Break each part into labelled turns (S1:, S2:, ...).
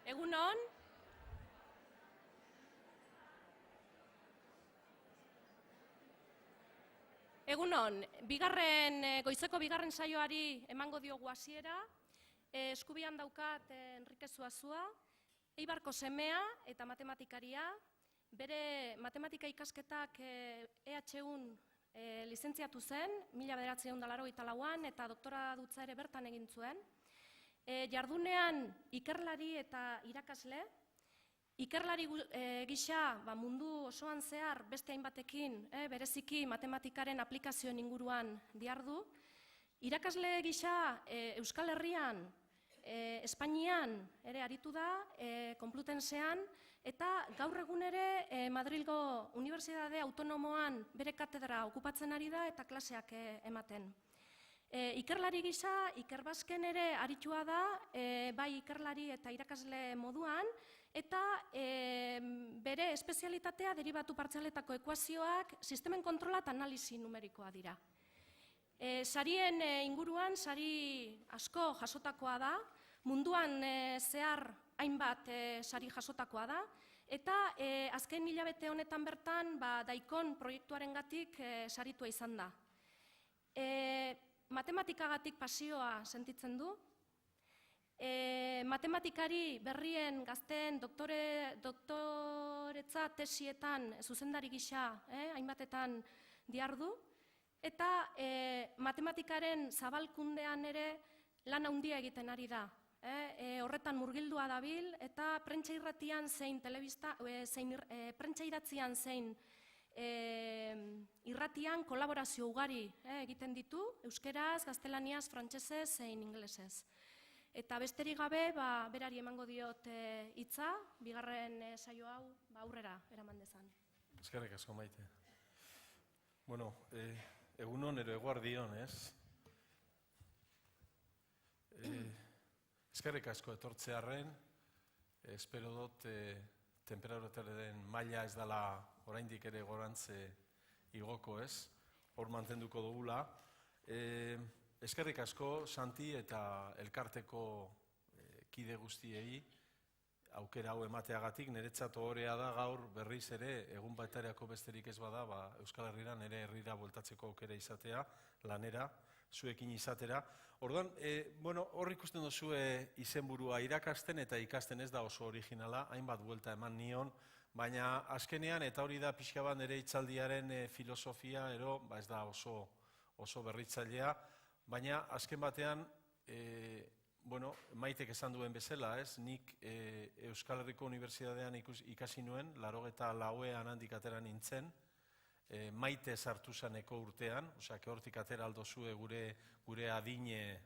S1: Egunon. Egunon, goizeko bigarren saioari emango diogu hasiera. Eskubian daukat Enrique Zuazua, Eibarko semea eta matematikaria. Bere matematika ikasketak EHUn lizentziatu zen, 1984an, eta doktoradutza ere bertan egin zuen. Jardunean ikerlari eta irakasle. Ikerlari gisa mundu osoan zehar beste hainbatekin, bereziki matematikaren aplikazioen inguruan dihardu. Irakasle gisa Euskal Herrian, Espainian ere aritu da, Konplutensean, eta gaur egun ere Madrilgo Unibertsitate Autonomoan bere katedra okupatzen ari da eta klaseak ematen. Ikerlari gisa, ikerbasken ere aritua da, bai ikerlari eta irakasle moduan, eta bere espezialitatea deribatu partzialetako ekuazioak, sistemen kontrola eta analisi numerikoa dira. Sarien inguruan, sari asko jasotakoa da, munduan zehar hainbat sari jasotakoa da, eta azken hilabete honetan bertan Daikon proiektuarengatik saritua izan da. Matematikagatik pasioa sentitzen du. Matematikari berrien gazteen doktoretza tesietan zuzendari gisa hainbatetan dihardu, eta matematikaren zabalkundean ere lan handia egiten ari da. Horretan murgildua dabil, eta prentsa irratian zein prentsa idatzian zein irratian kolaborazio ugari egiten ditu, euskeraz, gaztelaniaz, frantsesez zein ingelesez. Eta besterik gabe, berari emango diot hitza, bigarren saio hau aurrera eraman dezan.
S2: Eskerrik asko, Maite. Bueno, egunon ero eguardion, ez? Eskerrik asko etortzearren, espero dut temperaturaren maila ez dela oraindik ere gorantze igoko, ez? Hor mantenduko dugula. Eskerrik asko Santi eta elkarteko kide guztiei aukera hau emateagatik, niretzat ohorea da gaur berriz ere egun baitariako besterik ez bada, Euskal Herrira nire herrira bueltatzeko aukera izatea, lanera, zuekin izatera. Orduan, hor ikusten duzue izenburua irakasten eta ikasten ez da oso originala, hainbat buelta eman nion, baina azkenean, eta hori da pixka bat nire hitzaldiaren filosofia, ez da oso berritzailea, baina azken batean, Maitek esan duen bezala, nik Euskal Herriko Unibertsitatean ikasi nuen, 84ean handik atera nintzen, Maite sartu zaneko urtean, hortik atera aldozue gure adine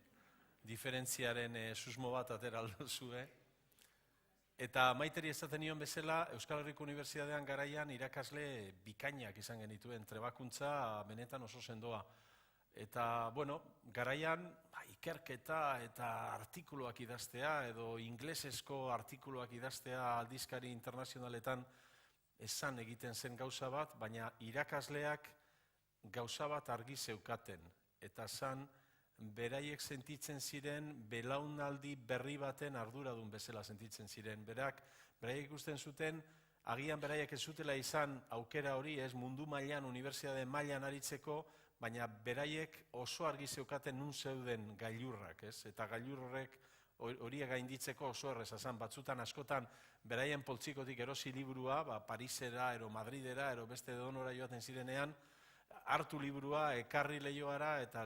S2: diferentziaren susmo bat atera aldozue. Eta Maiteri esaten nion bezala, Euskal Herriko Unibertsitatean garaian irakasle bikainak izan genituen, trebakuntza benetan oso sendoa. Eta, garaian ikerketa eta artikuluak idaztea edo inglesezko artikuluak idaztea aldizkari internazionaletan esan egiten zen gauza bat, baina irakasleak gauza bat argi zeukaten. Eta zan, beraiek sentitzen ziren, belaunaldi berri baten arduradun bezala sentitzen ziren. Beraiek ikusten zuten, agian beraiek ez zutela izan aukera hori, mundu mailan, unibertsitate mailan aritzeko, baina beraiek oso argi zeukaten nun zeuden gailurrak, eta gailurrek horiek gainditzeko oso erreza zan. Batzutan askotan beraien poltsikotik erosi liburua, Parisera, Madridera, beste edonora joaten zirenean, hartu liburua, ekarri lehioara eta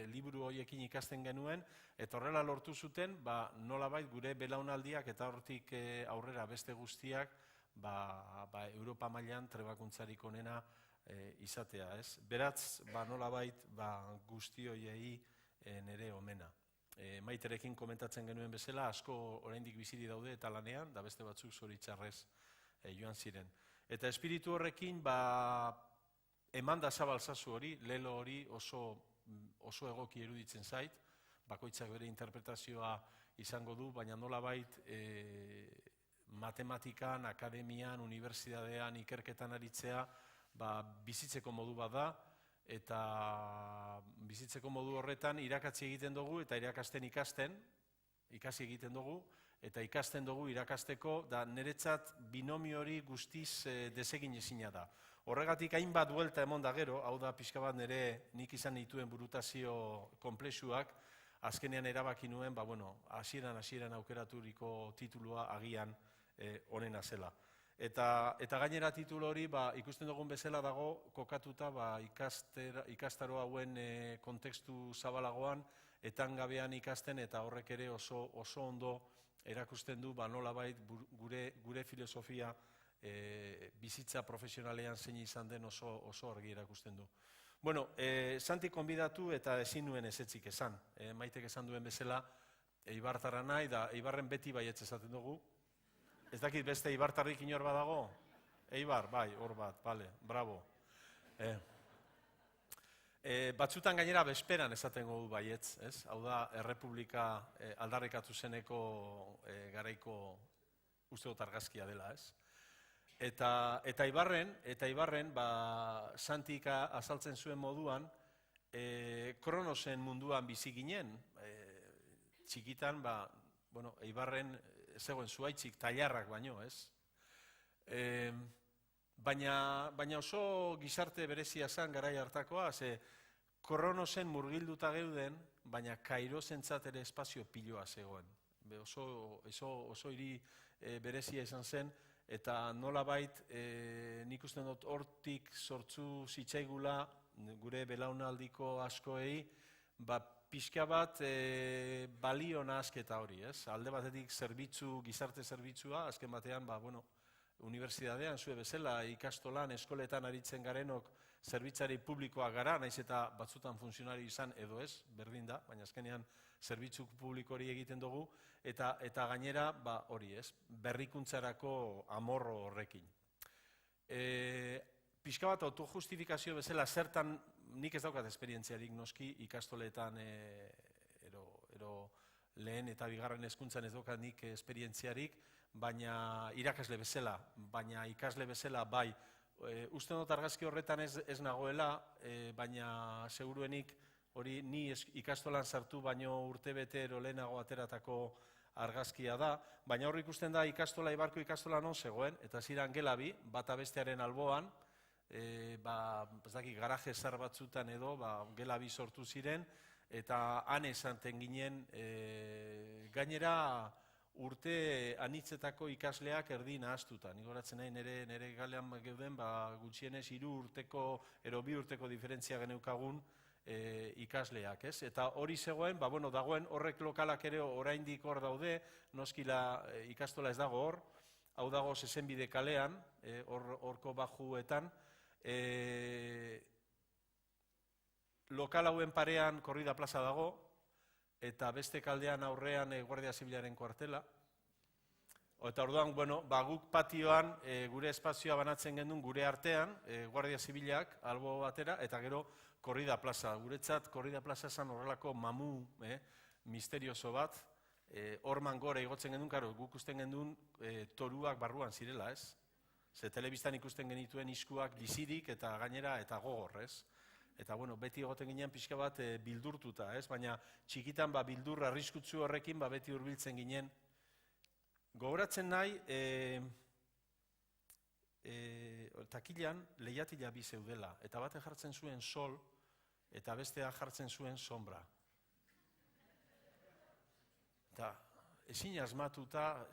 S2: liburu horiekin ikasten genuen, eta horrela lortu zuten, nolabait gure belaunaldiak eta hortik aurrera beste guztiak, Europa mailan trebakuntzarik onena izatea, ez? Beratz, nolabait guzti horiei nire omena. Maiterekin komentatzen genuen bezala, asko oraindik biziri daude eta lanean, da beste batzuk zoritxarrez joan ziren. Eta espiritu horrekin, eman da zabalzazu hori, lelo hori oso egoki eruditzen zait, bakoitzak bere interpretazioa izango du, baina nolabait matematikan, akademian, unibertsitatean, ikerketan aritzea, bizitzeko modu bat da, eta bizitzeko modu horretan irakatsi egiten dugu eta irakasten ikasi egiten dugu, eta ikasten dugu irakasteko, da niretzat binomio hori guztiz desegin ezina da. Horregatik hainbat buelta emon da gero, hau da pixka bat nire nik izan dituen burutazio konplexuak, azkenean erabaki nuen, hasieran aukeraturiko titulua agian honena zela. Eta gainera titulu hori, ikusten dugun bezala dago, kokatuta ikastaro hauen kontekstu zabalagoan, etangabean ikasten, eta horrek ere oso ondo erakusten du, nolabait gure filosofia bizitza profesionalean zein izan den oso argi erakusten du. Bueno, Santi konbidatu eta ezin nuen ezetzik esan. Maitek esan duen bezala, Eibartarra nahi, da Eibarren beti baietz esaten dugu. Ez dakit beste Eibartarrik inor badago? Eibar, bai, hor bat, bale, bravo. Batzutan gainera besperan esaten gogu baietz, ez? Hau da, Errepublika aldarrikatu zeneko garaiko uste dut argazkia dela, ez? Eta Ibarren, Santika azaltzen zuen moduan, Kronosen munduan bizi ginen, txikitan, Ibarren zegoen zuaitzik tailarrak baino, ez? Baina oso gizarte berezia zen garai hartakoa, ze Kronosen murgilduta geuden, baina Kairosentzat ere espazio piloa zegoen. Oso hiri berezia izan zen, eta nolabait nik usten dut hortik sortzu zitzaigula gure belaunaldiko askoei, pixka bat balio nahasketa hori, ez? Alde batetik gizarte zerbitzua, azken batean, unibertsitatean, zue bezala, ikastolan, eskoletan aritzen garenok zerbitzari publikoa gara, naiz eta batzutan funtzionari izan edo ez, berdin da, baina azkenean zerbitzu publiko hori egiten dugu, eta gainera, hori ez, berrikuntzarako amorro horrekin. Pixka bat autojustifikazio bezala, zertan nik ez daukat esperientziarik noski ikastoletan ero lehen eta bigarren hezkuntzan ez daukat nik esperientziarik, baina irakasle bezala, baina ikasle bezala bai. Uste dut argazki horretan ez nagoela, baina seguruenik hori ni ikastolan sartu baino urtebete ero lehenago ateratako argazkia da, baina hor ikusten da Eibarko ikastola non zegoen, eta ziren gela bi, bata bestearen alboan, garaje zar batzutan edo gela bi sortu ziren, eta han esanten ginen gainera urte anitzetako ikasleak erdi nahaztuta. Nik goratzen nahi nire galean geuden gutxienez 3 urteko ero 2 urteko diferentzia geneukagun ikasleak, ez? Eta hori zegoen, dagoen horrek lokalak ere oraindik hor daude, noskila ikastola ez dago hor, hau dago Zezenbide kalean, horko bajuetan, lokal hauen parean Korrida plaza dago, eta beste kaldean aurrean Guardia Zibilaren kuartela. Eta orduan, guk patioan gure espazioa banatzen gendun gure artean, Guardia Zibilak albo batera, eta gero Korrida plaza. Guretzat Korrida plaza zen horrelako mamu misterioso bat, horman gore igotzen gendun, guk usten gendun toruak barruan zirela, ez? Ze telebistan ikusten genituen iskuak bizirik eta gainera eta gogor, ez? Eta beti egoten ginen pixka bat bildurtuta, ez? Baina txikitan bildur arriskutsu horrekin beti hurbiltzen ginen. Gogoratzen nahi, takilan lehiatila bi zeudela, eta bate jartzen zuen sol, eta bestea jartzen zuen sombra. Eta ezin asmatuta,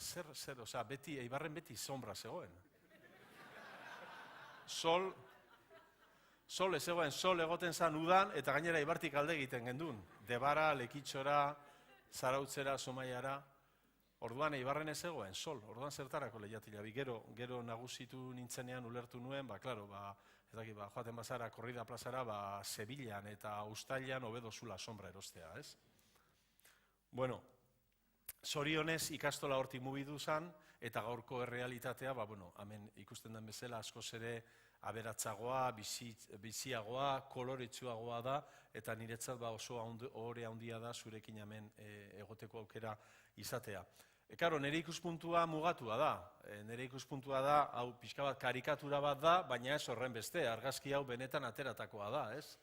S2: beti, Eibarren beti sombra zegoen. Sol ez zegoen, sol egoten zan udan, eta gainera Eibartik alde egiten gendun. Debara, Lekitxora, Zarautzera, Somaiara. Orduan Eibarren ez zegoen, sol, orduan zertarako lehiatila. Gero nagusitu nintzenean ulertu nuen, joaten bazara Korrida plazara, Sevillan eta Uztailan hobedozula sombra erostea, ez? Zorionez ikastola hortik mugidu zan, eta gaurko errealitatea, hemen ikusten den bezala askoz ere aberatzagoa, biziagoa, koloretsuagoa da, eta niretzat oso ohore handia da zurekin hemen egoteko aukera izatea. Nire ikuspuntua mugatua da. Nire ikuspuntua da, hau pixka bat karikatura bat da, baina ez horren beste, argazki hau benetan ateratakoa da, ez?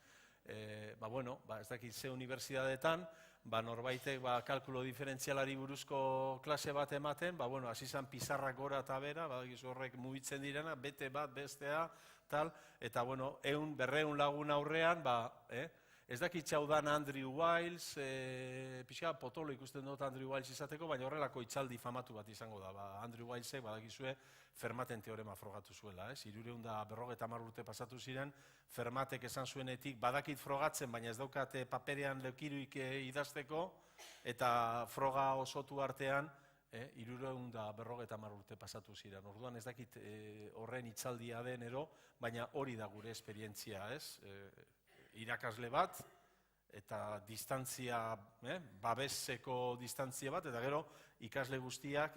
S2: ez dakit ze unibertsitateetan, norbaitek kalkulo diferentzialari buruzko klase bat ematen, hasi izan pizarrak gora eta bera, horrek mugitzen direna, bete bat, bestea, tal, eta 100-200 lagun aurrean, ez dakit txaudan Andrew Wiles, pixka potolo ikusten dut Andrew Wiles izateko, baina horrelako itzaldi famatu bat izango da. Andrew Wilesek badakizue Fermaten teorema frogatu zuela. 350 urte pasatu ziren, Fermatek esan zuenetik badakit frogatzen, baina ez daukate paperean leukiruik idazteko, eta froga osotu artean 350 urte pasatu ziren. Orduan ez dakit horren itzaldia den ero, baina hori da gure esperientzia, ez? Irakasle bat, eta distantzia, babeseko distantzia bat, eta gero ikasle guztiak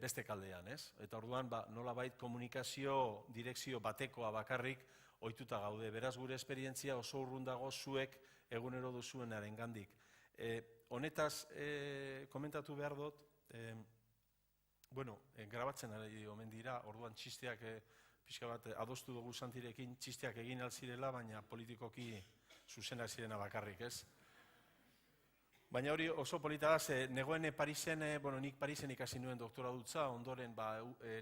S2: beste kaldean, ez? Eta orduan nolabait komunikazio direkzio batekoa bakarrik ohituta gaude. Beraz gure esperientzia oso urrun dago zuek egunero duzuenaren gandik. Honetaz komentatu behar dut, grabatzen ari omen dira, orduan txisteak pixka bat adostu dugu Santirekin txisteak egin alzirela, baina politikoki zuzenak zirena bakarrik, ez? Baina hori oso polita da, negoen Parisen, nik Parisen ikasi nuen doktora dutza, ondoren,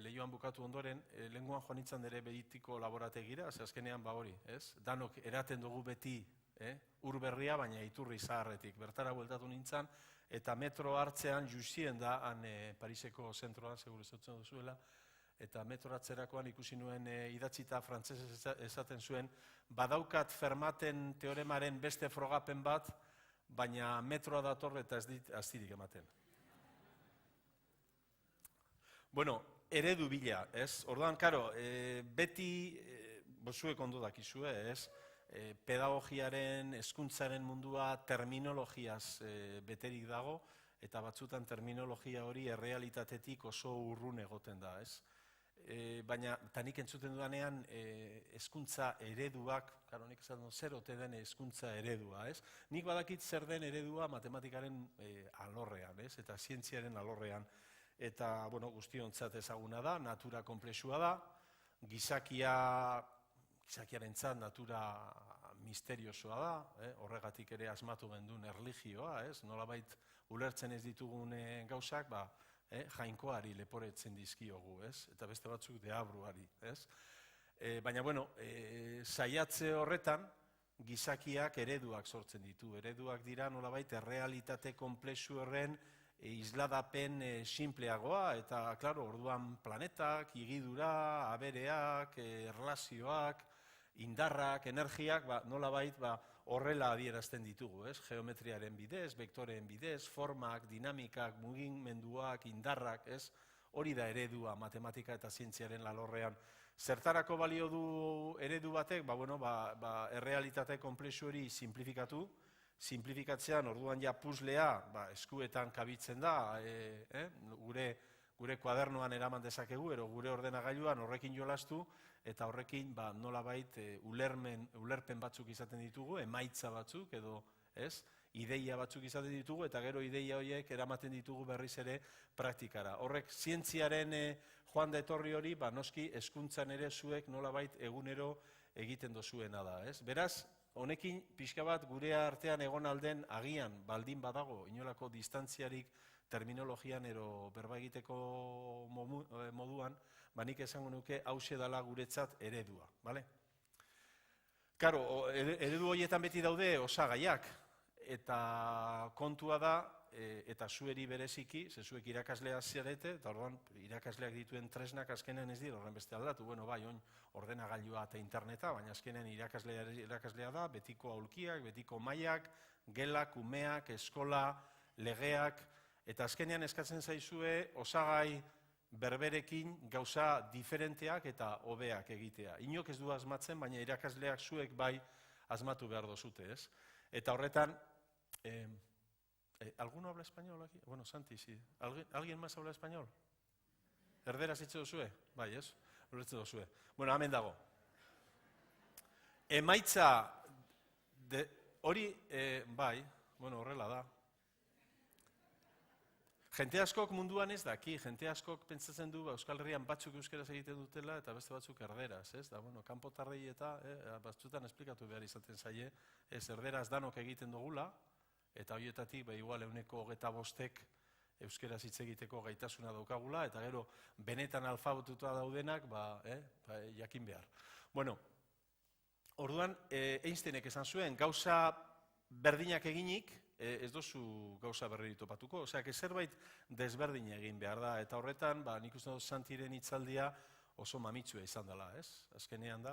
S2: lehioan bukatu ondoren, lenguan joan nintzen dere behitiko laborategira, azkenean hori, ez? Danok eraten dugu beti ur berria, baina iturri zaharretik. Bertara bueltatu nintzen, eta metro hartzean Jusien da, Pariseko zentroan, seguru ezagutzen duzuela, eta metroratzerakoan ikusi nuen idatzita frantsesez esaten zuen, badaukat Fermaten teoremaren beste frogapen bat, baina metroa dator eta ez dit astirik ematen. Eredu bila, ez? Orduan, karo, beti, zuek ondo dakizue, ez? Pedagogiaren, hezkuntzaren mundua terminologiaz beterik dago, eta batzutan terminologia hori errealitatetik oso urrun egoten da, ez? Baina, eta nik entzuten dudanean, hezkuntza ereduak, nik esan dut, zer ote den hezkuntza eredua, ez? Nik badakit zer den eredua matematikaren alorrean, ez? Eta zientziaren alorrean. Eta, guztiontzat ezaguna da, natura konplexua da, gizakiarentzat natura misteriosoa da, horregatik ere asmatu gendun erlijioa, ez? Nolabait ulertzen ez ditugun gauzak, jainkoari leporetzen dizkiogu, ez? Eta beste batzuk deabruari, ez? Baina, saiatze horretan, gizakiak ereduak sortzen ditu. Ereduak dira nolabait errealitate konplexu horren isladapen sinpleagoa, eta, klaro, orduan planetak, higidura, abereak, erlazioak, indarrak, energiak, nolabait, horrela adierazten ditugu, ez? Geometriaren bidez, vektoreen bidez, formak, dinamikak, mugimenduak, indarrak, ez? Hori da eredua matematika eta zientziaren alorrean. Zertarako balio du eredu batek? Errealitate konplexu hori simplifikatu, simplifikatzean orduan ja puzzlea eskuetan kabitzen da, gure kuadernoan eraman dezakegu, ero gure ordenagailuan horrekin jolastu, eta horrekin nolabait ulerpen batzuk izaten ditugu, emaitza batzuk edo, ez? Ideia batzuk izaten ditugu, eta gero ideia horiek eramaten ditugu berriz ere praktikara. Horrek zientziaren joan da etorri hori, noski hezkuntzan ere zuek nolabait egunero egiten dozuena da, ez? Beraz, honekin pixka bat gure artean egon alden agian baldin badago, inolako distantziarik terminologian ero berba egiteko moduan, nik esango nuke hause dela guretzat eredua, bale? Karo, eredu horietan beti daude osagaiak, eta kontua da, eta zueri bereziki, zuek irakasleak zarete, eta orduan irakasleak dituen tresnak azkenen ez dira horren beste aldatu, ordenagailua eta interneta, baina azkenen irakaslea da, betiko aulkiak, betiko mailak, gelak, umeak, eskola, legeak, eta azkenean eskatzen zaizue osagai berberekin gauza diferenteak eta hobeak egitea. Inok ez du asmatzen, baina irakasleak zuek bai asmatu behar dozute, ez? Eta horretan, ¿alguno habla español aquí? Bueno, Santi, sí. ¿Alguien más habla español? Erderaz hitze duzue? Bai, ez? Ulertzen duzue. Hemen dago. Emaitza, hori, bai, horrela da. Jente askok munduan ez daki, jente askok pentsatzen du Euskal Herrian batzuk euskeraz egiten dutela eta beste batzuk erderaz, ez? Da, bueno, kanpotarrei eta batzutan esplikatu behar izaten zaie, ez erderaz danok egiten dugula, eta horietatik, igual 25% euskeraz hitz egiteko gaitasuna daukagula, eta gero benetan alfabetatuta daudenak, jakin behar. Bueno, orduan, Einsteinek esan zuen, gauza berdinak eginik, ez dozu gauza berri topatuko, osea, zerbait desberdin egin behar da, eta horretan, nik uste dut Santiren hitzaldia oso mamitsua izan dela, ez? Azkenean da,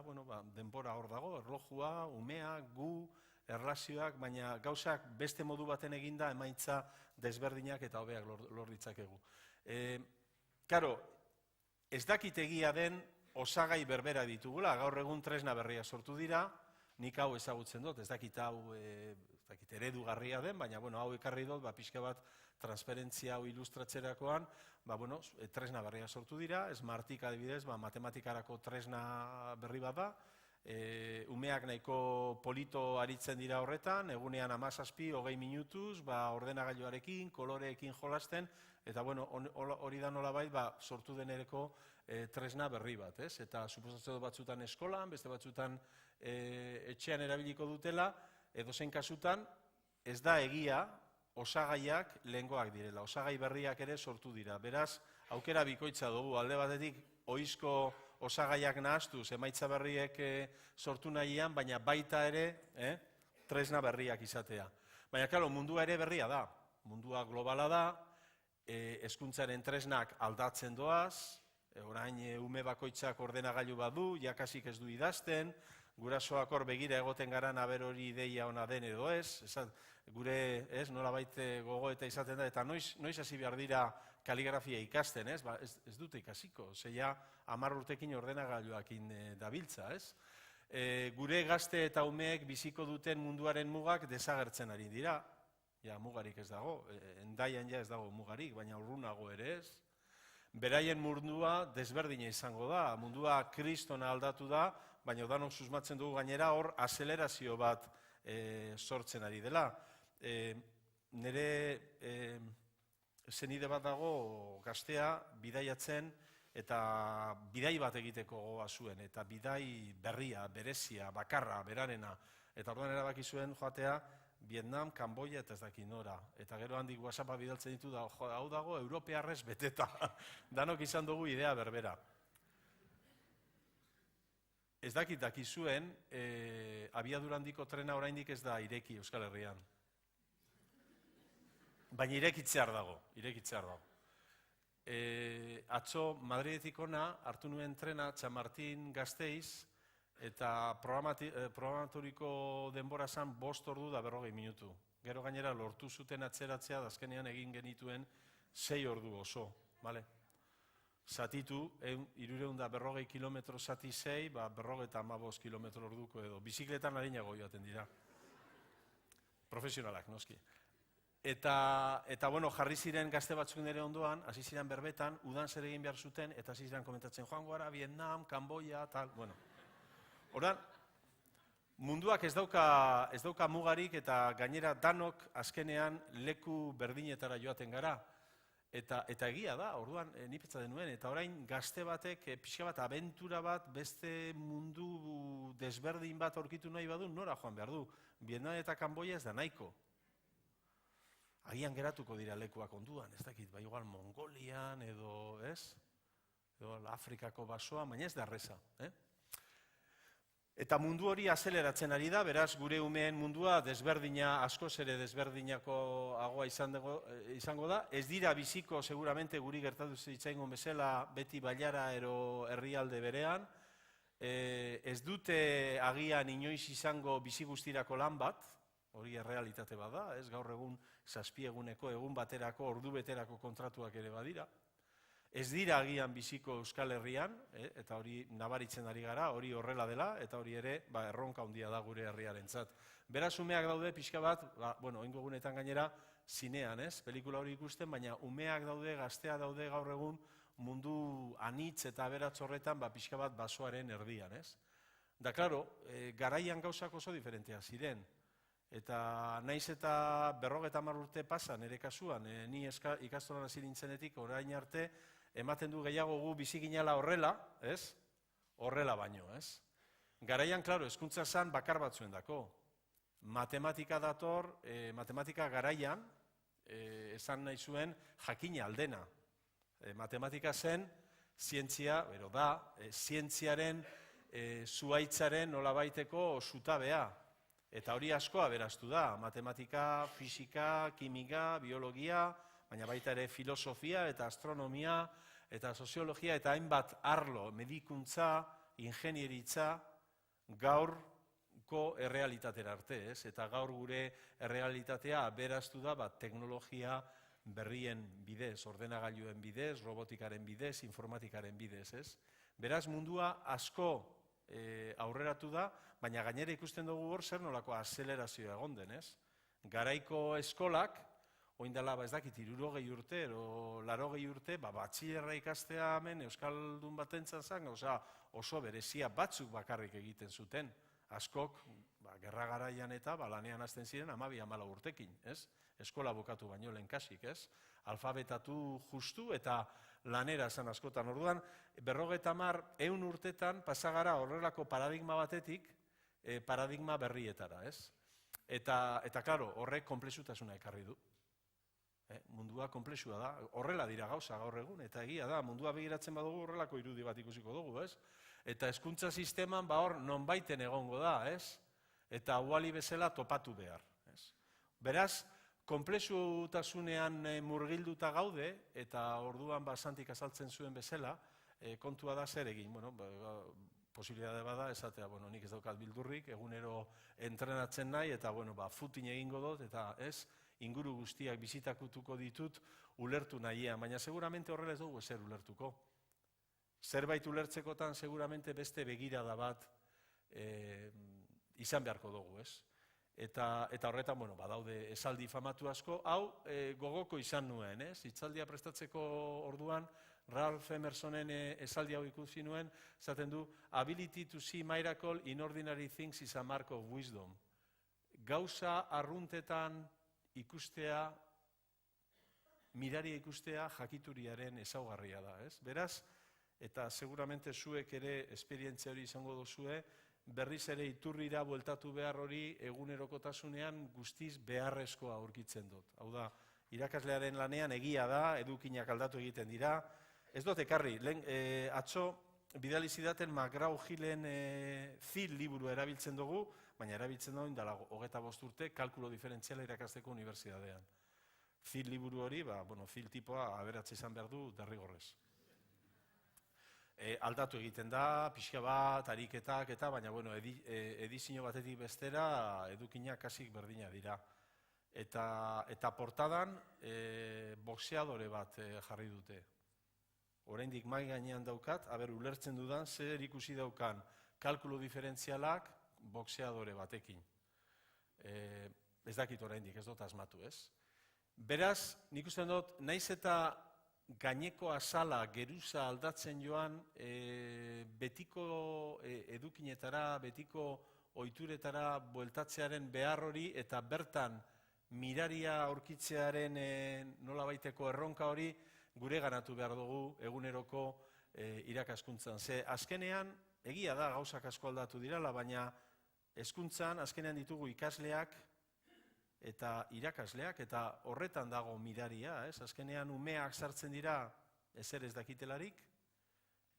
S2: denbora hor dago, erlojua, umea, gu, erlazioak, baina gauzak beste modu baten eginda emaitza desberdinak eta hobeak lor ditzakegu. Karo, ez dakit egia den osagai berbera ditugula, gaur egun tresna berria sortu dira, nik hau ezagutzen dut, ez dakit hau eredugarria den, baina hau ekarri dut, pixka bat transferentzia hau ilustratzerakoan, tresna berria sortu dira, Smartik adibidez, matematikarako tresna berri bat da, umeak nahiko polito aritzen dira horretan, egunean 17-20 minutuz, ordenagailuarekin, koloreekin jolasten, eta hori da nolabait sortu denereko tresna berri bat, ez? Eta suposatzen dut batzutan eskolan, beste batzutan etxean erabiliko dutela, edozein kasutan, ez da egia osagaiak lehengoak direla, osagai berriak ere sortu dira. Beraz, aukera bikoitza dugu, alde batetik ohizko osagaiak nahastuz, emaitza berriek sortu nahian, baina baita ere tresna berriak izatea. Baina, klaro, mundua ere berria da. Mundua globala da, hezkuntzaren tresnak aldatzen doaz, orain ume bakoitzak ordenagailu bat du, jakasik ez du idazten, gurasoak hor begira egoten garan aber hori ideia ona den edo ez, gure nolabait gogoeta izaten da, eta noiz hasi behar dira kaligrafia ikasten, ez dute ikasiko, zeia 10 urtekin ordenagailuakin dabiltza, ez? Gure gazte eta umeek biziko duten munduaren mugak desagertzen ari dira, mugarik ez dago, Hendaian ez dago mugarik, baina urrunago ere ez. Beraien mundua desberdina izango da, mundua kristona aldatu da, baina danok susmatzen dugu gainera hor azelerazio bat sortzen ari dela. Nire zenide bat dago gaztea bidaiatzen eta bidai bat egiteko gogoa zuen, eta bidai berria, berezia, bakarra, berarena, eta orduan erabaki zuen joatea Vietnam, Kamboia eta ez dakit nora. Eta gero handik WhatsAppa bidaltzen ditu da, hau dago europearrez beteta. Danok izan dugu idea berbera. Ez dakizuen, abiadura handiko trena oraindik ez da ireki Euskal Herrian. Baina irekitzear dago. Atzo Madridetik ona hartu nuen trena Txamartin Gasteiz, eta programaturiko denbora zan 5 ordu da 40 minutu. Gero gainera lortu zuten atzeratzea, azkenean egin genituen 6 ordu oso. Zatitu, 340 kilometro zati 6, 55 kilometro orduko edo. Bizikletan harinago joaten dira. Profesionalak, noski. Eta jarri ziren gazte batzuk nire ondoan, hasi ziren berbetan, udan zer egin behar zuten, eta hasi ziren komentatzen, joango gara, Vietnam, Kamboia, tal, Horan, munduak ez dauka mugarik eta gainera danok azkenean leku berdinetara joaten gara. Eta egia da, orduan nipetza denuen, eta orain gazte batek pixka bat abentura bat beste mundu desberdin bat aurkitu nahi badu, nora joan behar du. Vietnam eta Kamboia ez da nahiko. Agian geratuko dira lekuak onduan, ez dakit, igual Mongolian edo, ez? Edo Afrikako basoa, baina ez da erreza, Eta mundu hori azeleratzen ari da, beraz gure umeen mundua desberdina, askoz ere desberdinakoagoa izango da. Ez dira biziko seguramente guri gertatu zitzaingon bezala beti bailara ero herrialde berean. Ez dute agian inoiz izango bizi guztirako lan bat, hori errealitate bat da, ez gaur egun 7 eguneko, egun baterako, ordu beterako kontratuak ere badira. Ez dira agian biziko Euskal Herrian, eta hori nabaritzen ari gara, hori horrela dela, eta hori ere erronka handia da gure herriarentzat. Beraz umeak daude pixka bat, oingo egunetan gainera, zinean, pelikula hori ikusten, baina umeak daude, gaztea daude gaur egun mundu anitz eta aberats horretan pixka bat basoaren erdian. Da, klaro, garaian gauzak oso diferenteak ziren. Eta naiz eta 50 urte pasa nire kasuan, ni ikastolan hasi nintzenetik orain arte, ematen du gehiago gu bizi ginela horrela, ez? Horrela baino, ez? Garaian, klaro, hezkuntza zen bakar batzuendako. Matematika dator, matematika garaian, esan nahi zuen jakina aldena. Matematika zen, zientzia, bero da, zientziaren, zuhaitzaren nolabaiteko zutabea. Eta hori asko aberastu da, matematika, fisika, kimika, biologia, baina baita ere filosofia eta astronomia eta soziologia eta hainbat arlo, medikuntza, ingenieritza, gaurko errealitatera arte, ez? Eta gaur gure errealitatea aberastu da teknologia berrien bidez, ordenagailuen bidez, robotikaren bidez, informatikaren bidez, ez? Beraz, mundua asko aurreratu da, baina gainera ikusten dugu hor zer nolako azelerazioa egon den, ez? Garaiko eskolak, oin dela, ez dakit, 60 urte, ero 80 urte, batxilerra ikastea hemen euskaldun batentzat zen, oso berezia batzuk bakarrik egiten zuten, askok, gerra garaian eta lanean hasten ziren 12-14 urtekin, ez? Eskola bukatu baino lehen kasik, ez? Alfabetatu justu eta lanera zen askotan. Orduan, 50-100 urtetan pasagara horrelako paradigma batetik paradigma berrietara, ez? Eta, klaro, horrek konplexutasuna ekarri du. Mundua konplexua da, horrela dira gauza gaur egun, eta egia da, mundua begiratzen badugu horrelako irudi bat ikusiko dugu, ez? Eta hezkuntza sisteman hor nonbaiten egongo da, ez? Eta uali bezala topatu behar, ez? Beraz, konplexutasunean murgilduta gaude, eta orduan Santik azaltzen zuen bezala, kontua da zer egin, posibilitate bada, esatea, nik ez daukat bildurrik, egunero entrenatzen nahi, eta footing egingo dut, eta ez, inguru guztiak bizitakutuko ditut, ulertu nahian, baina seguramente horrela ez dugu ezer ulertuko. Zerbait ulertzekotan seguramente beste begirada bat izan beharko dugu, ez? Eta horretan, badaude esaldi famatu asko, hau gogoko izan nuen, ez? Hitzaldia prestatzeko orduan, Ralph Emersonen esaldi hau ikusi nuen, esaten du, ability to see miracle in ordinary things is a mark of wisdom. Gauza arruntetan ikustea, miraria ikustea jakituriaren ezaugarria da, ez? Beraz, eta seguramente zuek ere esperientzia hori izango duzue, berriz ere iturrira bueltatu behar hori egunerokotasunean guztiz beharrezkoa aurkitzen dut. Hau da, irakaslearen lanean egia da, edukinak aldatu egiten dira. Ez dut ekarri, atzo bidali zidaten McGraw-Hillen ZIL liburua erabiltzen dugu, baina erabiltzen dugu indala 25 urte kalkulo diferentziala irakasteko unibertsitatean. ZIL liburu hori, ZIL tipoa aberatze izan behar du derrigorrez. Aldatu egiten da, pixka bat, ariketak eta, baina edizio batetik bestera edukinak kasik berdina dira. Eta portadan boxeadore bat jarri dute. Oraindik mai gainean daukat, ulertzen dudan, zer ikusi daukan kalkulo diferentzialak boxeadore batekin. Ez dakit oraindik, ez dut asmatu, ez? Beraz, nik uste dut, naiz eta gaineko azala geruza aldatzen joan betiko edukinetara, betiko ohituretara bueltatzearen behar hori eta bertan miraria aurkitzearen nolabaiteko erronka hori gure ganatu behar dugu eguneroko irakaskuntzan. Ze azkenean, egia da gauzak asko aldatu dirala, baina hezkuntzan azkenean ditugu ikasleak eta irakasleak, eta horretan dago miraria, ez? Azkenean umeak sartzen dira ezer ez dakitelarik,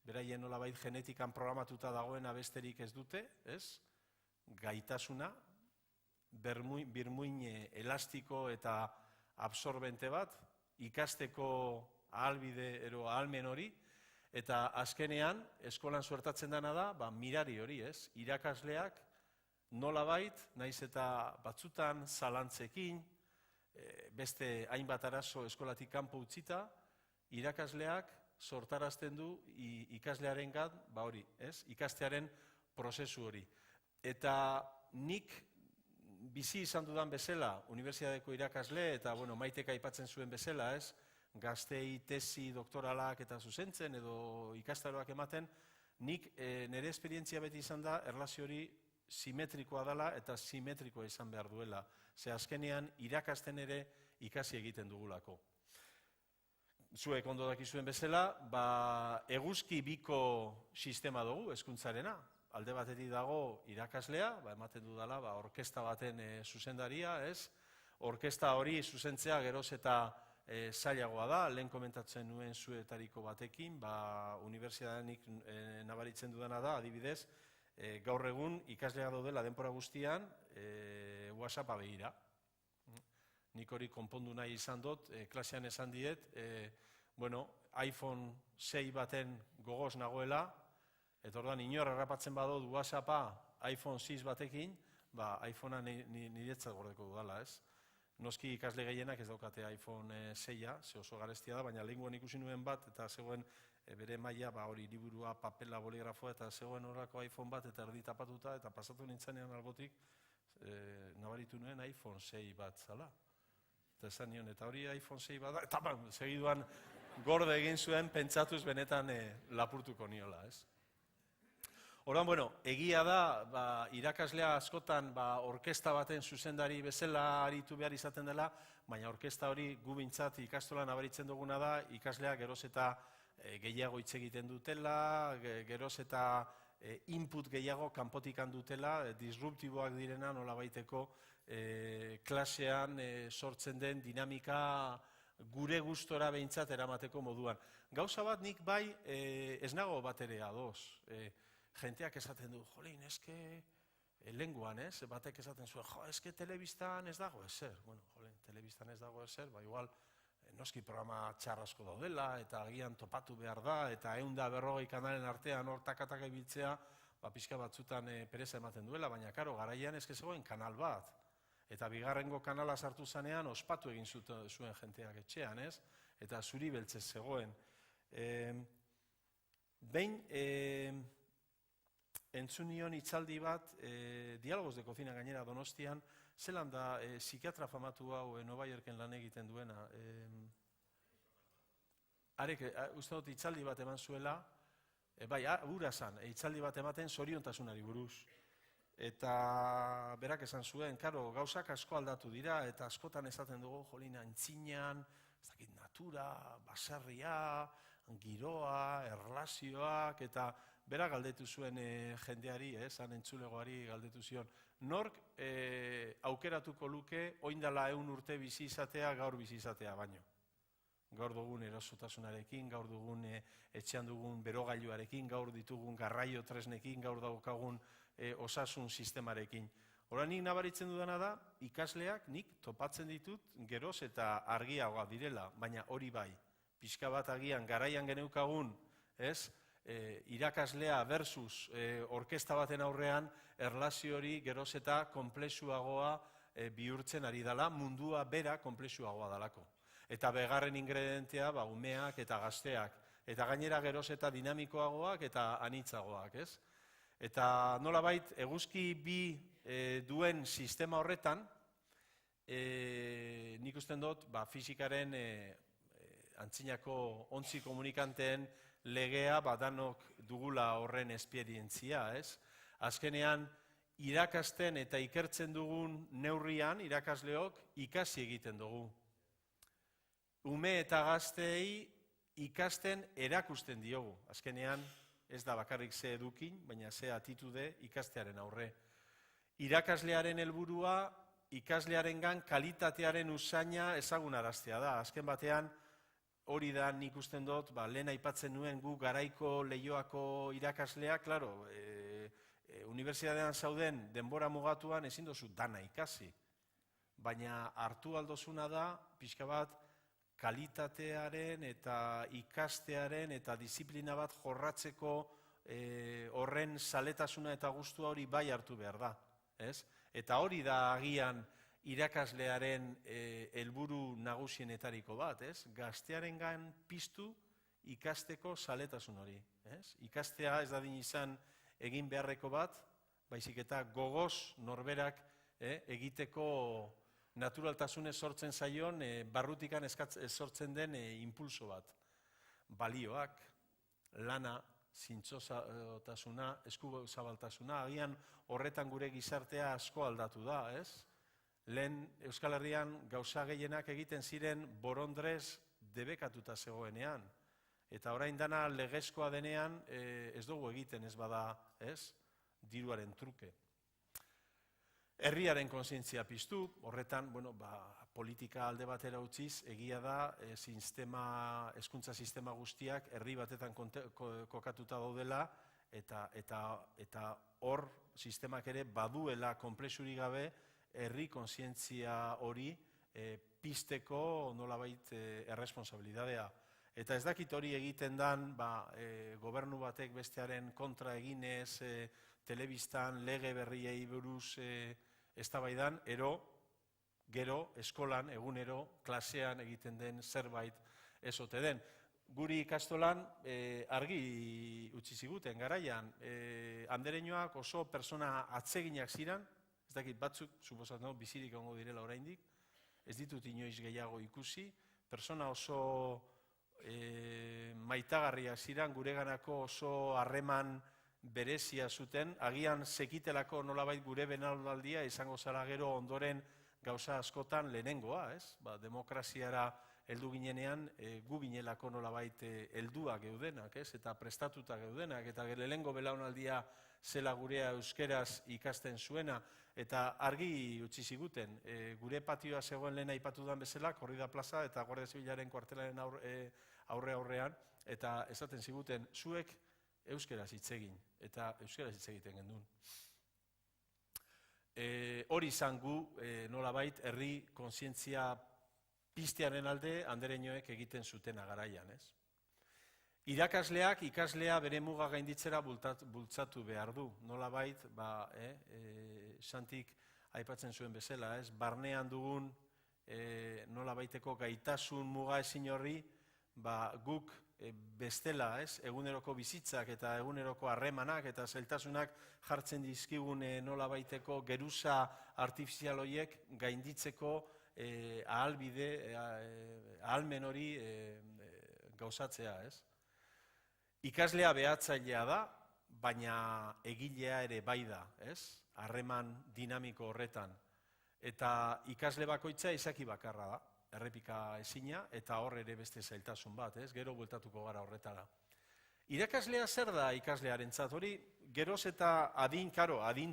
S2: beraien nolabait genetikan programatuta dagoena besterik ez dute, ez? Gaitasuna, birmuin elastiko eta absorbente bat, ikasteko ahalbide ero ahalmen hori, eta azkenean eskolan suertatzen dena da, mirari hori, ez? Irakasleak nolabait, naiz eta batzutan zalantzekin, beste hainbat arazo eskolatik kanpo utzita, irakasleak sortarazten du ikaslearen gat, hori, ez? Ikastearen prozesu hori. Eta nik bizi izan dudan bezala, unibertsitateko irakasle, eta Maitek aipatzen zuen bezala, ez? Gaztei, tesi, doktoralak eta zuzentzen edo ikastaroak ematen, nik nire esperientzia beti izan da erlazio hori simetrikoa dela eta simetrikoa izan behar duela. Ze azkenean irakasten ere ikasi egiten dugulako. Zuek ondo dakizuen bezala, eguzki biko sistema dugu hezkuntzarena. Alde batetik dago irakaslea, ematen dudala, orkesta baten zuzendaria, ez? Orkesta hori zuzentzea geroz eta zailagoa da, lehen komentatzen nuen zuetariko batekin, unibertsitateanik nabaritzen dudana da, adibidez, gaur egun ikaslea daudela denbora guztian WhatsAppa begira. Nik hori konpondu nahi izan dut, klasean esan diet, iPhone 6 baten gogoz nagoela, eta orduan inor harrapatzen badut WhatsAppa iPhone 6 batekin, iPhonea niretzat gordeko dudala, ez? Noski ikasle gehienak ez daukate iPhone 6a, ze oso garestia da, baina lehengoan ikusi nuen bat, eta zegoen bere maila, hori liburua, papela, boligrafoa, eta zegoen horako iPhone bat, eta erdi tapatuta, eta pasatu nintzenean albotik, nabaritu nuen iPhone 6 bat zala. Eta esan nion, eta hori iPhone 6 bat da, eta segiduan gorde egin zuen, pentsatuz benetan lapurtuko niola, ez? Orduan, egia da, irakaslea askotan orkesta baten zuzendari bezala aritu behar izaten dela, baina orkesta hori gu bintzat ikastolan nabaritzen duguna da, ikaslea geroz eta gehiago hitz egiten dutela, geroz eta input gehiago kanpotik dutela, disruptiboak direna nolabaiteko klasean sortzen den dinamika gure gustora behintzat eramateko moduan. Gauza bat nik bai ez nago bat ere ados. Jenteak esaten du, jolin, eske lenguan, ez? Batek esaten zuen, eske telebistan ez dago ezer. Jolin, telebistan ez dago ezer, igual noski programa txarrasko daudela, eta agian topatu behar da, eta 150 kanalen artean hor takataka ibiltzea, pixka batzutan pereza ematen duela, baina karo, garaian eske zegoen kanal bat. Eta bigarrengo kanala sartu zanean, ospatu egin zuen jenteak etxean, ez? Eta zuri beltzez zegoen. Behin, entzun nion hitzaldi bat, Diálogos de Cocina gainera Donostian, zelan da psikiatra famatu hau Nova Yorken lan egiten duena. Arek, uste dut hitzaldi bat eman zuela, hura zan, hitzaldi bat ematen zoriontasunari buruz. Eta berak esan zuen, karo, gauzak asko aldatu dira, eta askotan esaten dugu, jolina, antzinean, ez dakit, natura, baserria, giroa, erlazioak, eta berak galdetu zuen jendeari, han entzulegoari galdetu zion, nork aukeratuko luke, oindala 100 urte bizi izatea, gaur bizi izatea baino. Gaur dugun erosotasunarekin, gaur dugun etxean dugun berogailuarekin, gaur ditugun garraio tresnekin, gaur daukagun osasun sistemarekin. Hora nik nabaritzen dudana da, ikasleak nik topatzen ditut geroz eta argiagoa direla, baina hori bai, pixka bat agian garaian geneukagun, irakaslea versus orkesta baten aurrean, erlazio hori geroz eta konplexuagoa bihurtzen ari dela, mundua bera konplexuagoa dalako. Eta begarren ingredientea, umeak eta gazteak, eta gainera geroz eta dinamikoagoak eta anitzagoak, ez? Eta nolabait, eguzki bi duen sistema horretan, nik usten dut, fisikaren antzinako ontzi komunikanteen legea danok dugula horren esperientzia, ez? Azkenean, irakasten eta ikertzen dugun neurrian, irakasleok, ikasi egiten dugu. Ume eta gazteei ikasten erakusten diogu. Azkenean, ez da bakarrik ze edukin, baina ze atitude ikastearen aurre. Irakaslearen helburua, ikaslearengan kalitatearen usaina ezagunaraztea da. Azken batean, hori da nik usten dut, lehen aipatzen nuen gu garaiko Leioako iraskaslea, klaro, unibertsitatean zauden denbora mugatuan ezin dozu dana ikasi. Baina hartu aldozuna da, pixka bat, kalitatearen eta ikastearen eta disiplina bat jorratzeko horren zaletasuna eta gustua hori bai hartu behar da. Eta hori da agian irakaslearen helburu nagusienetariko bat, gaztearengan piztu ikasteko zaletasun hori. Ikastea ez dadin izan egin beharreko bat, baizik eta gogoz norberak egiteko naturaltasunez sortzen zaion, barrutikan sortzen den impulso bat. Balioak, lana, zintzotasuna, eskuzabaltasuna, agian horretan gure gizartea asko aldatu da, ez? Lehen Euskal Herrian gauza gehienak egiten ziren borondrez debekatuta zegoenean. Eta orain dana legezkoa denean ez dugu egiten ez bada, ez? Diruaren truke. Herriaren kontzientzia piztu, horretan, politika alde batera utziz, egia da, hezkuntza sistema guztiak herri batetan kokatuta daudela, eta hor sistemak ere baduela konplexurik gabe herri kontzientzia hori pizteko nolabait erresponsabilidadea. Eta ez dakit hori egiten dan, gobernu batek bestearen kontra eginez, telebistan, lege berriei buruz eztabaidan, gero, eskolan, egunero, klasean egiten den zerbait ez ote den. Guri ikastolan argi utzi ziguten garaian, andereñoak oso persona atseginak ziren, ez dakit batzuk, suposatzen bizirik egongo direla oraindik, ez ditut inoiz gehiago ikusi, persona oso maitagarriak ziren, gureganako oso harreman berezia zuten, agian sekitelako nolabait gure benaldia izango zara gero ondoren gauza askotan lehenengoa, ez? Demokraziara heldu ginenean, gu ginelako nolabait helduak geudenak, ez? Eta prestatuta geudenak, eta lehenengo belaunaldia zela gurea euskeraz ikasten zuena, eta argi utzi ziguten, gure patioa zegoen lehen aipatu den bezala, Korrida plaza eta Guardia Zibilaren kuartelaren aurrean, eta esaten ziguten, zuek euskeraz hitz egin, eta euskeraz hitz egiten gendun. Hori izan gu, nolabait, herri kontzientzia piztearen alde andereñoek egiten zutena garaian, ez? Irakasleak ikaslea bere muga gainditzera bultzatu behar du, nolabait, Santik aipatzen zuen bezala, ez? Barnean dugun nolabaiteko gaitasun muga ezin horri, guk bestela, ez? Eguneroko bizitzak eta eguneroko harremanak eta zailtasunak jartzen dizkigun nolabaiteko geruza artifizial horiek gainditzeko ahalbide, ahalmen hori gauzatzea, ez? Ikaslea behatzailea da, baina egilea ere bai da, ez? Harreman dinamiko horretan. Eta ikasle bakoitza izaki bakarra da, errepika ezina, eta hor ere beste zailtasun bat, ez? Gero bueltatuko gara horretara. Irakaslea zer da ikaslearentzat hori? Geroz eta adin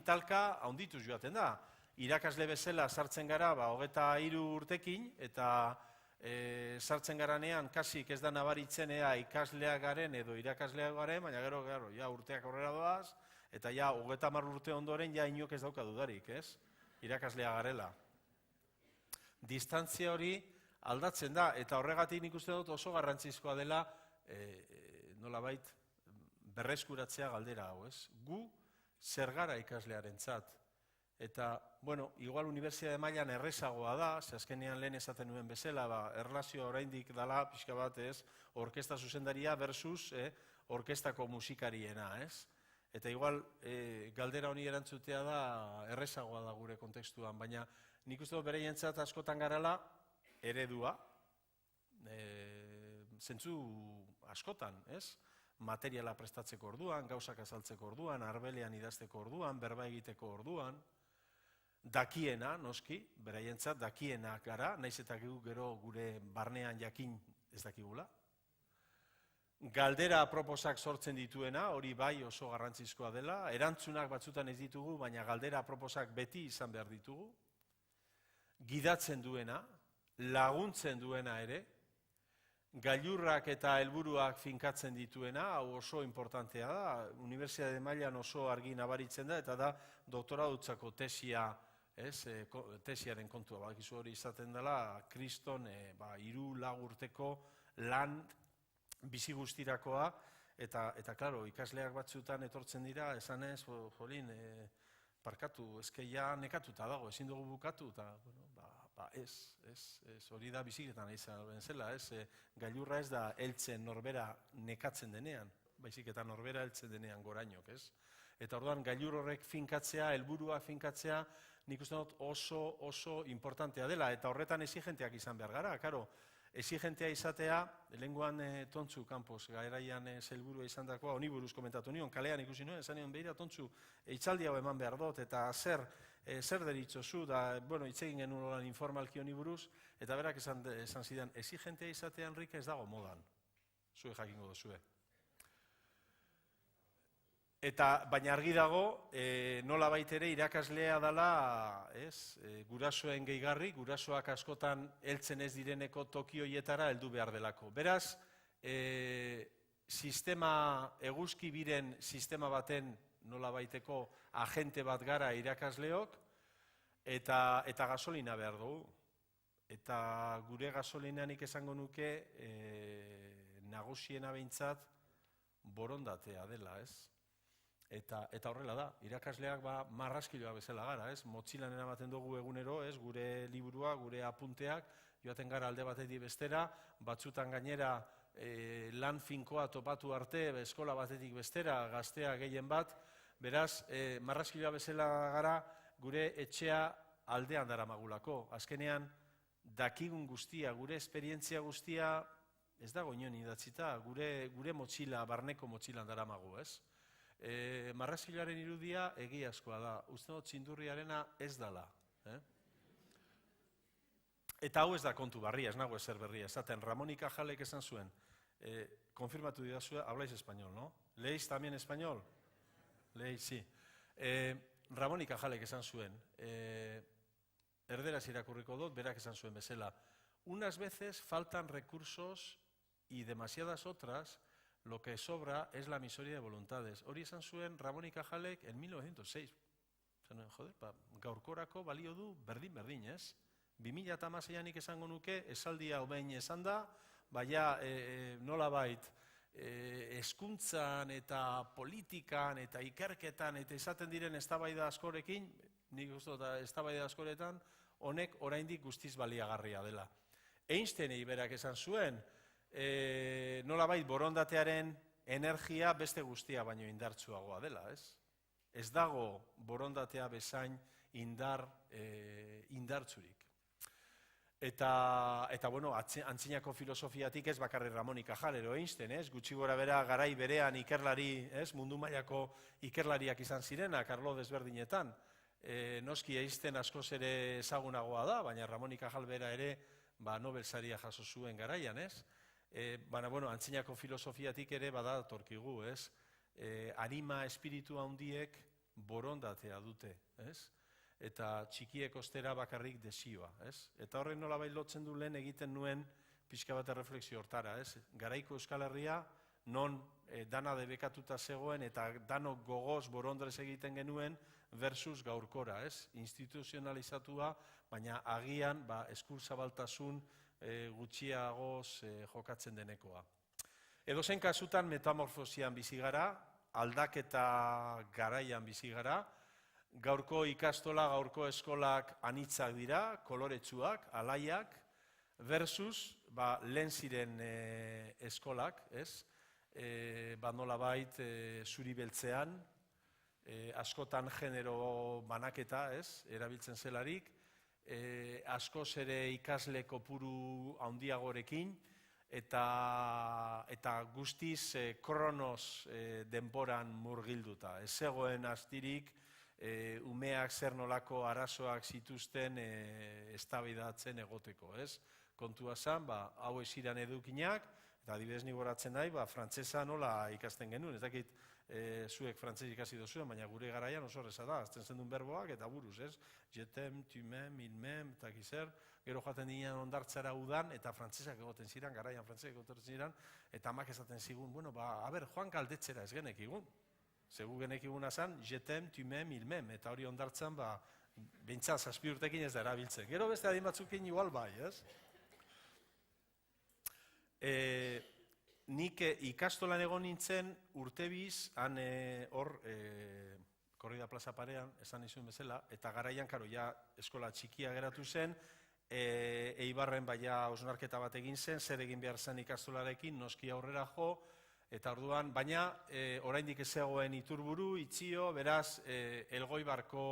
S2: talka handituz joaten da. Irakasle bezala sartzen gara 23 urtekin, eta sartzen garanean kasik ez da nabaritzen ikasleak garen edo irakasleak garen, baina gero, urteak aurrera doaz, eta 30 urte ondoren inok ez dauka dudarik, ez? Irakaslea garela. Distantzia hori aldatzen da, eta horregatik nik uste dut oso garrantzizkoa dela nolabait berreskuratzea galdera hau, ez? Gu zer gara ikaslearentzat. Eta, igual unibertsitate mailan errezagoa da, ze azkenean lehen esaten nuen bezala, erlazioa oraindik dala, pixka bat, ez, orkesta zuzendaria versus orkestako musikariena, ez? Eta igual, galdera honi erantzutea da, errezagoa da gure kontekstuan, baina nik uste dut bereientzat askotan garala, eredua, zentzu askotan, ez? Materiala prestatzeko orduan, gauzak azaltzeko orduan, arbelean idazteko orduan, berba egiteko orduan, dakiena, noski, beraientzat dakiena gara, naiz eta gero gure barnean jakin ez dakigula. Galdera proposak sortzen dituena, hori bai oso garrantzizkoa dela, erantzunak batzutan ez ditugu, baina galdera proposak beti izan behar ditugu. Gidatzen duena, laguntzen duena ere, gailurrak eta helburuak finkatzen dituena, hau oso importantea da, unibertsitate mailan oso argi nabaritzen da, eta da doktoradutzako tesiaren kontua, bakizu hori izaten dela, kriston 3-4 urteko lan bizi guztirakoa, eta klaro, ikasleak batzutan etortzen dira, esanez, jolin, parkatu, ezkeia nekatuta dago, ezin dugu bukatu, eta, ez, hori da bizikletan izan zela, gailurra ez da heltzen norbera nekatzen denean, baizik eta norbera heltzen denean gorainok, ez? Eta orduan gailur horrek finkatzea, helburua finkatzea, nik uste dut oso importantea dela, eta horretan exigenteak izan behar gara, karo, Exigentea izatea, lehenguan Tontxu Campos, garaian helburua izan dakoa, honi buruz komentatu nion, kalean ikusi nuen, esan nion, behira Tontxu, hitzaldi hau eman behar dut, eta zer deritzozu, da, bueno, hitz egin genuen olan informalki honi buruz, eta berak esan zidan, exigentea izatea, Enrique, ez dago modan, zue jakingo duzue. Baina argi dago, nola baitere irakaslea dela, gurasoen gehigarri, gurasoak askotan heltzen ez direneko toki horietara heldu behar delako. Beraz, sistema eguzki biren sistema baten nola baiteko agente bat gara irakasleok, eta gasolina behar dugu. Eta gure gasolinanik esango nuke, nagusiena behintzat, borondatea dela, ez? Eta horrela da, irakasleak marraskiloa bezala gara, motxilan eramaten dugu egunero, gure liburua, gure apunteak, joaten gara alde batetik bestera, batzutan gainera lan finkoa topatu arte, eskola batetik bestera, gaztea gehien bat, beraz, marraskiloa bezala gara, gure etxea aldean daramagulako. Azkenean, dakigun guztia, gure esperientzia guztia, ez dago inon idatzita, gure motxila, barneko motxilan daramagu, ez? Marraskiloaren irudia egiazkoa da, uste dut txindurriarena ez dala. Eta hau ez da kontu barria, ez nago ezer berria, esaten Ramón y Cajalek esan zuen, konfirmatu didazue, habláis español, ¿no? ¿Leéis también español? Leéis, sí. Ramón y Cajalek esan zuen, erderaz irakurriko dut, berak esan zuen bezala, unas veces faltan recursos y demasiadas otras, lo que sobra es la miseria de voluntades. Hori esan zuen Ramón y Cajalek en 1906. Joder, gaurkorako balio du berdin, ez? 2016anik esango nuke, esaldia obein esan da, baina nolabait hezkuntzan eta politikan eta ikerketan eta izaten diren eztabaida askorekin, nik uste dut eztabaida askoretan, honek oraindik guztiz baliagarria dela. Einsteinei berak esan zuen, nolabait borondatearen energia beste guztia baino indartsuagoa dela, ez? Ez dago borondatea bezain indartsurik. Eta bueno, antzinako filosofiatik ez bakarri Ramón y Cajal edo Einstein, ez? Gutxi gora bera garai berean ikerlari, ez? Mundu mailako ikerlariak izan zirenak arlo desberdinetan. Noski Einstein askoz ere ezagunagoa da, baina Ramón y Cajal bera ere Nobel saria jaso zuen garaian, ez? Baina, bueno, antzinako filosofiatik ere badatorkigu, ez? Anima espiritu handiek borondatea dute, ez? Eta txikiek ostera bakarrik desioa, ez? Eta horren nolabait lotzen du lehen egiten nuen pixka bat erreflexio hortara, ez? Garaiko Euskal Herria non dana debekatuta zegoen eta danok gogoz borondrez egiten genuen versus gaurkora, ez? Instituzionalizatua, baina agian eskurzabaltasun gutxiagoz jokatzen denekoa. Edozein kasutan metamorfosian bizi gara, aldaketa garaian bizi gara, gaurko ikastola, gaurko eskolak anitzak dira, koloretsuak, alaiak, versus lehen ziren eskolak, ez? Nolabait zuri beltzean, askotan genero banaketa, ez? Erabiltzen zelarik, askoz ere ikasle kopuru handiagorekin, eta guztiz kronos denboran murgilduta. Ez zegoen astirik umeak zer nolako arazoak zituzten eztabaidatzen egoteko, ez? Kontua zen, hau esiran edukinak, eta adibidez ni goratzen nahi, frantsesa nola ikasten genuen, ez dakit zuek frantses ikasi duzuen, baina gure garaian oso erreza da, azten zendun berboak eta buruz, ez? Jetem, tumem, ilmem, eta gizer, gero jaten dinean ondartzara udan, eta frantsesak egoten ziren, garaian frantsesak egoten ziren, eta amak esaten zigun, bueno, Juan galdetzera ez genekigun. Zegu genekiguna zen, jetem, tumem, ilmem, eta hori ondartzan, behintzat, 7 urtekin ez da erabiltzen. Gero beste adin batzukin igual bai, ez? Nik ikastolan egon nintzen urtebiz, han hor, Korrida plaza parean, esan nizuen bezala, eta garaian, karo, ja eskola txikia geratu zen, Eibarren baina hausnarketa bat egin zen, zer egin behar zen ikastolarekin, noski aurrera jo, eta orduan, baina oraindik ez zegoen Iturburu, Itxio, beraz, Elgoibarko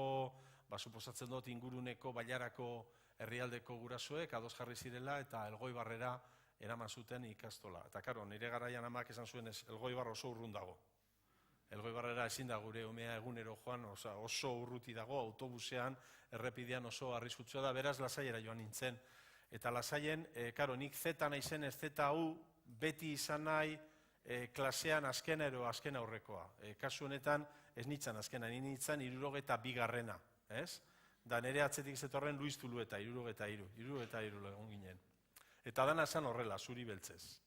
S2: suposatzen dut inguruneko bailarako herrialdeko gurasoek ados jarri zirela eta Elgoibarrera eraman zuten ikastola. Eta karo, nire garaian amak esan zuen ez, Elgoibar oso urrun dago. Elgoibarrera ezin da gure umea egunero joan, oso urruti dago, autobusean, errepidean oso arriskutsua da, beraz lasaiera joan nintzen. Eta lasaien, karo, nik zeta naizen ez zeta hu, beti izan nahi klasean azkena ero azken aurrekoa. Kasu honetan, ez nintzen azkena, nintzen 62. Ez? Da nire atzetik zetorren Luis Tulueta, 63 egon ginen. Eta dana esan horrela, zuri beltzez.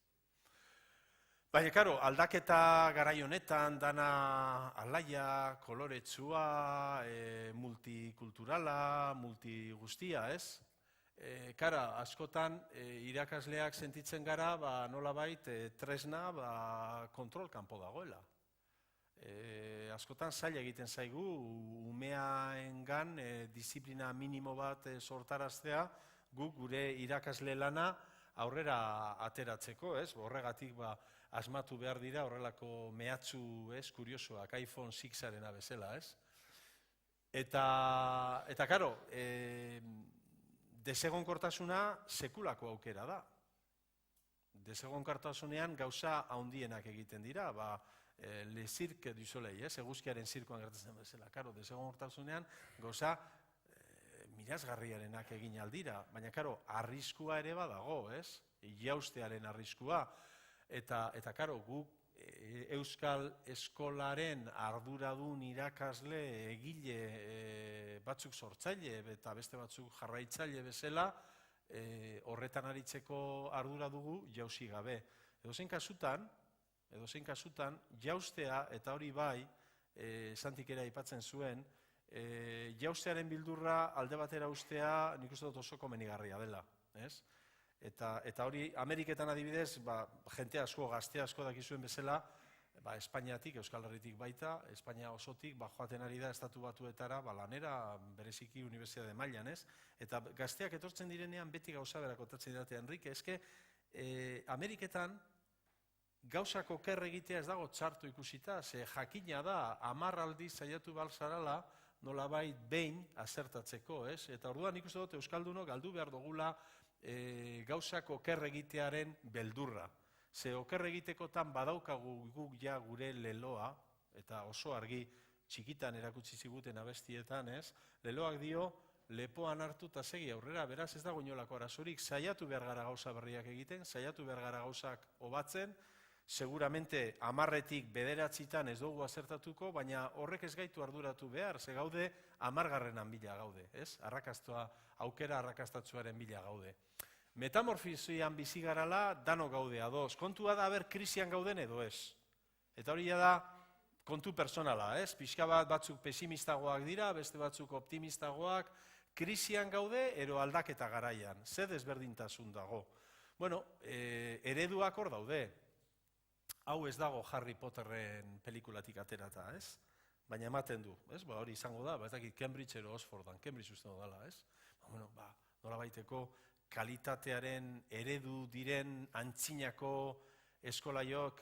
S2: Baina, karo, aldaketa garai honetan, dana alaia, koloretsua, multikulturala, multiguztia, ez? Kara, askotan irakasleak sentitzen gara, nolabait tresna kontrol kanpo dagoela. Askotan zaila egiten zaigu, umeaengan disiplina minimo bat sortaraztea, guk gure irakasle lana aurrera ateratzeko, ez? Horregatik asmatu behar dira horrelako mehatxu, ez, kuriosoak, iPhone 6-arena bezala, ez? Eta karo, desegonkortasuna sekulako aukera da. Desegonkortasunean gauza handienak egiten dira, le cirque du soleil, ez, eguzkiaren zirkoan gertatzen bezala. Karo, desegonkortasunean gauza mirazgarriarenak egin aldira, baina karo, arriskua ere badago, ez? Jaustearen arriskua. Eta karo, guk Euskal Eskolaren arduradun irakasle egile batzuk sortzaile eta beste batzuk jarraitzaile bezala horretan aritzeko ardura dugu jauzi gabe. Edozein kasutan, jaustea, eta hori bai, Santik ere aipatzen zuen, jaustearen bildurra alde batera ustea nik uste dut oso komenigarria dela, ez? Eta hori, Ameriketan adibidez, jente asko, gazte asko dakizuen bezala, Espainiatik, Euskal Herritik baita, Espainia osotik, joaten ari da estatu batuetara, lanera, bereziki unibertsitate mailan, ez? Eta gazteak etortzen direnean beti gauza bera kontatzen dira, Enrique, eske, Ameriketan gauzako oker egitea ez dago txarto ikusita, ze jakina da, 10 aldiz saiatu behar zarala, nolabait behin azertatzeko, ez? Eta orduan nik uste dut Euskaldunok galdu behar dugula gauzak oker egitearen beldurra. Ze oker egitekotan badaukagu guk ja gure leloa, eta oso argi txikitan erakutsi ziguten abestietan, ez? Leloak dio, lepoan hartu eta segi aurrera, beraz ez dago inolako arazorik, saiatu behar gara gauza berriak egiten, saiatu behar gara gauzak hobatzen, seguramente 10-etik 9 ez dugu azertatuko, baina horrek ez gaitu arduratu behar, ze gaude 10-garrenan bila gaude, ez? Aukera arrakastatzuaren bila gaude. Metamorfisian bizi garala, dano gaude ados. Kontua da, krisian gauden edo ez. Eta hori da kontu personala, ez? Pixka batzuk pesimistagoak dira, beste batzuk optimistagoak. Krisian gaude, ero aldaketa garaian. Ze desberdintasun dago. Bueno, ereduak hor daude. Hau ez dago Harry Potterren pelikulatik aterata, ez? Baina ematen du, ez? Hori izango da, ez dakit Cambridge ero Oxfordan, Cambridge uste dela, ez? Nola baiteko kalitatearen eredu diren antzinako eskolaiok,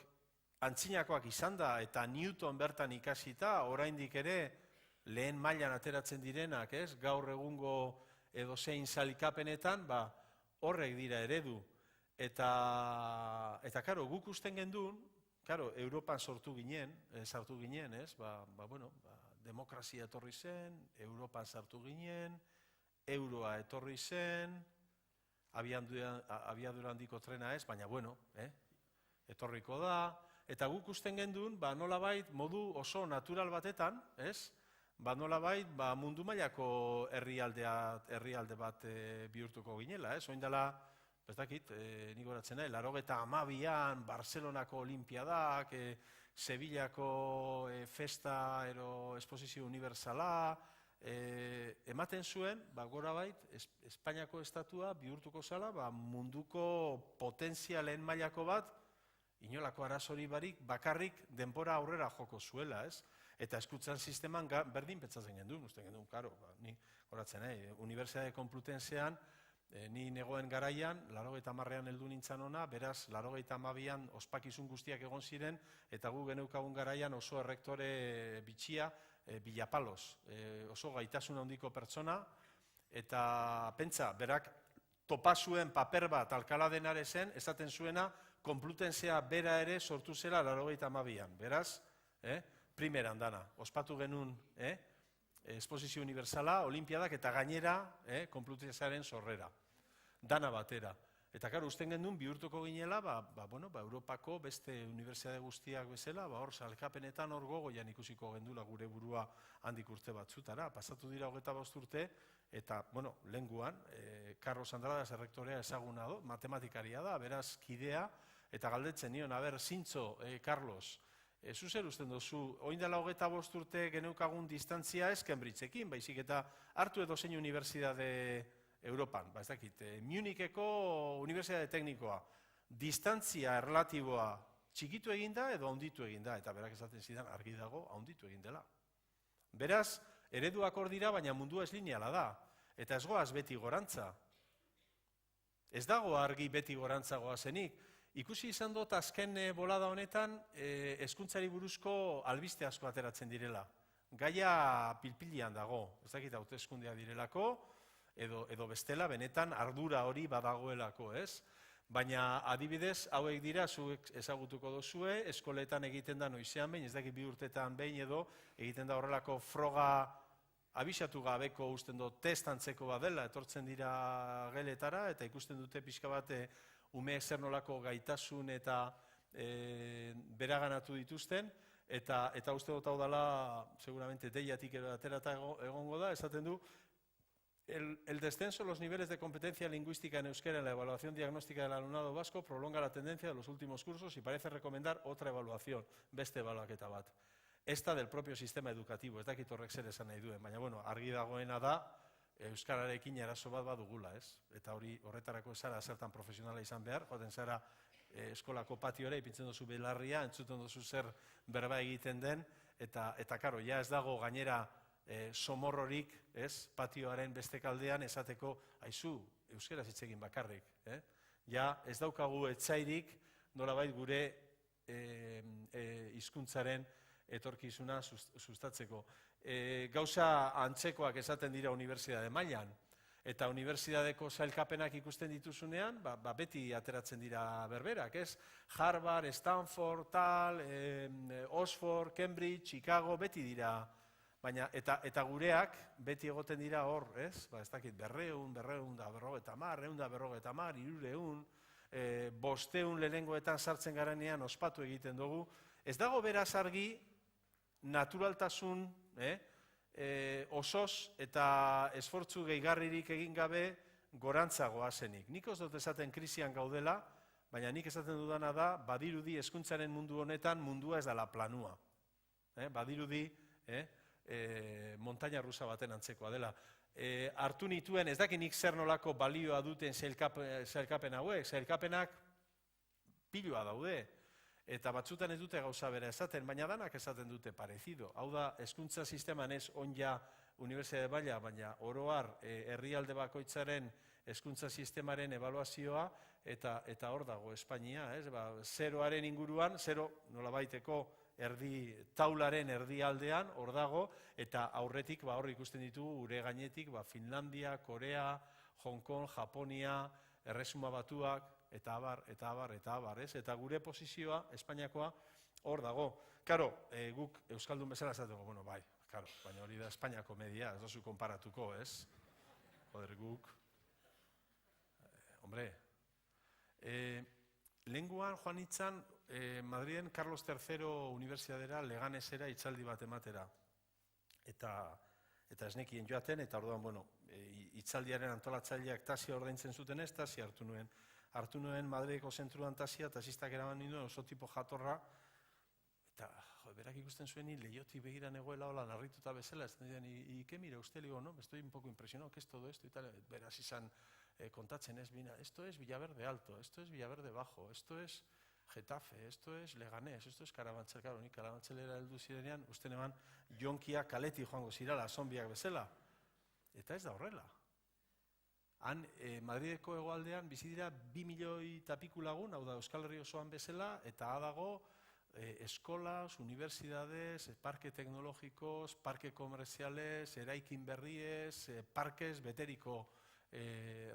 S2: antzinakoak izan da, eta Newton bertan ikasita, oraindik ere lehen mailan ateratzen direnak, ez? Gaur egungo edozein sailkapenetan, horrek dira eredu. Eta karo, guk usten gendun, karo, Europan sartu ginen, ez? Demokrazia etorri zen, Europan sartu ginen, euroa etorri zen, abiadura handiko trena ez, baina etorriko da, eta guk usten gendun, nolabait modu oso natural batetan, ez? Nolabait mundu mailako herrialde bat bihurtuko ginela, ez? Oin dela, ez dakit, nik horatzen nahi, 82an Barcelonako Olimpiadak, Sevillako festa ero esposizio universala, ematen zuen, gorabait, Espainiako estatua bihurtuko zala, munduko potentzialen mailako bat, inolako arazori barik, bakarrik denbora aurrera joko zuela, ez? Eta eskutzan sisteman berdin pentsatzen gendun, uste gendun, karo, ni horatzen nahi, Unibertsitate Konplutensean, ni negoen garaian, 80ean heldu nintzen ona, beraz, 82an ospakizun guztiak egon ziren, eta gu geneukagun garaian oso errektore bitxia, Bilapalos, oso gaitasun handiko pertsona, eta pentsa, berak topa zuen paper bat Alcalá de Henarezen, esaten zuena, Konplutensea bera ere sortu zela 92an, beraz, primeran dana, ospatu genuen esposizio universala, olimpiadak eta gainera Konplutensearen sorrera, dana batera. Eta, karo, usten gendun, bihurtuko ginela, Europako beste unibertsitate guztiak bezala, hor sailkapenetan hor gogoian ikusiko gendula gure burua handik urte batzutara. Pasatu dira 25 urte, eta, lehenguan, Carlos Andrada errektorea ezaguna do, matematikaria da, beraz kidea, eta galdetzen nion, zintzo, Carlos, zu zer usten duzu, oin dela 25 urte geneukagun distantzia ez Cambridgeekin, baizik eta hartu edozein unibertsitate Europan, ez dakit, Municheko Unibertsitate Teknikoa, distantzia erlatiboa txikitu eginda edo handitu eginda, eta berak esaten zidan argi dago handitu egin dela. Beraz, ereduak hor dira, baina mundua ez lineala da, eta ez goaz beti gorantza. Ez dago argi beti gorantza goazenik. Ikusi izan dut azken bolada honetan hezkuntzari buruzko albiste asko ateratzen direla. Gaia pilpilian dago, ez dakit hauteskundeak direlako, edo bestela, benetan ardura hori badagoelako, ez? Baina adibidez, hauek dira, zuek ezagutuko dozue, eskoletan egiten da noizean behin, ez dakit 2 urtetan behin edo, egiten da horrelako froga abisatu gabeko usten dut test antzeko bat dela, etortzen dira geletara, eta ikusten dute pixka bat umeek zer nolako gaitasun eta beraganatu dituzten, eta uste dut hau dela, seguramente deiatik aterata egongo da, esaten du, el descenso en los niveles de competencia lingüística en euskera en la evaluación diagnóstica del alumnado vasco prolonga la tendencia de los últimos cursos y parece recomendar otra evaluación, beste ebaluaketa bat. Esta del propio sistema educativo, ez dakit horrek zer esan nahi duen, baina argi dagoena da, euskararekin eraso bat badugula, ez? Eta horretarako zara zertan profesionala izan behar, joaten zara eskolako patiora, ipintzen duzu belarria, entzuten duzu zer berba egiten den, eta karo, ja ez dago gainera somorrorik, patioaren beste kaldean esateko, aizu, euskera zitzegin bakarrik. Ja, ez daukagu etzairik, nolabait gure hizkuntzaren etorkizuna sustatzeko. Gauza antzekoak esaten dira unibertsitate mailan, eta unibertsitateko sailkapenak ikusten dituzunean, beti ateratzen dira berberak, ez? Harvard, Stanford, tal, Oxford, Cambridge, Chicago, beti dira. Eta gureak beti egoten dira hor, ez? Ez dakit, 200, 250, 300, 500 lehenengoetan sartzen garanean ospatu egiten dugu. Ez dago beraz argi, naturaltasun osoz eta esfortzu gehigarririk egin gabe gorantzagoa zenik. Nik ez dut esaten krisian gaudela, baina nik esaten dudana da, badirudi hezkuntzaren mundu honetan mundua ez dela planua. Badirudi, montaña rusa baten antzekoa dela. Hartu nituen, ez dakinik zer nolako balioa duten sailkapen hauek, sailkapenak pilua daude, eta batzutan ez dute gauza bera esaten, baina danak esaten dute parecido. Hau da, hezkuntza sisteman ez onja unibertsitate maila, baina oroar herrialde bakoitzaren hezkuntza sistemaren ebaluazioa, eta hor dago Espainia, zeroaren inguruan, zero nolabaiteko taularen erdialdean, hor dago, eta aurretik hor ikusten ditugu gure gainetik Finlandia, Korea, Hong Kong, Japonia, Erresuma Batuak, eta abar, ez? Eta gure posizioa, Espainiakoa, hor dago. Karo, guk Euskaldun bezala esateko, bai, baina hori da Espainiako media, ez dozu konparatuko, ez? Joder, guk. Hombre, lehenguan joan nintzen, Madriden Carlos III Unibertsitatera Leganesera hitzaldi bat ematera. Eta ez nekien joaten, eta orduan, hitzaldiaren antolatzaileak tasia ordaintzen zuten ez, tasia hartu nuen. Hartu nuen Madrideko zentruan tasia, tasistak eraman ninduen oso tipo jatorra, eta berak ikusten zuen leiotik begiran egoela hola narrituta bezala, ez den, ¿y qué mira usted? Digo, no, estoy un poco impresionado, ¿qué es todo esto? Y tal, beraz izan kontatzen ez, esto es Villaverde Alto, esto es Villaverde Bajo, esto es Getafe, esto es Leganés, esto es Carabanchel, claro, nik Carabanchelera heldu zirenean, usten eman jonkia kaleti joango zirala, zombiak bezala. Eta ez da horrela. Han, Madrideko hegoaldean bizi dira 2 milioi eta piku lagun, hau da Euskal Herri osoan bezala, eta dago eskolas, universidades, parke teknologikos, parke komerziales, eraikin berriez, parkez beteriko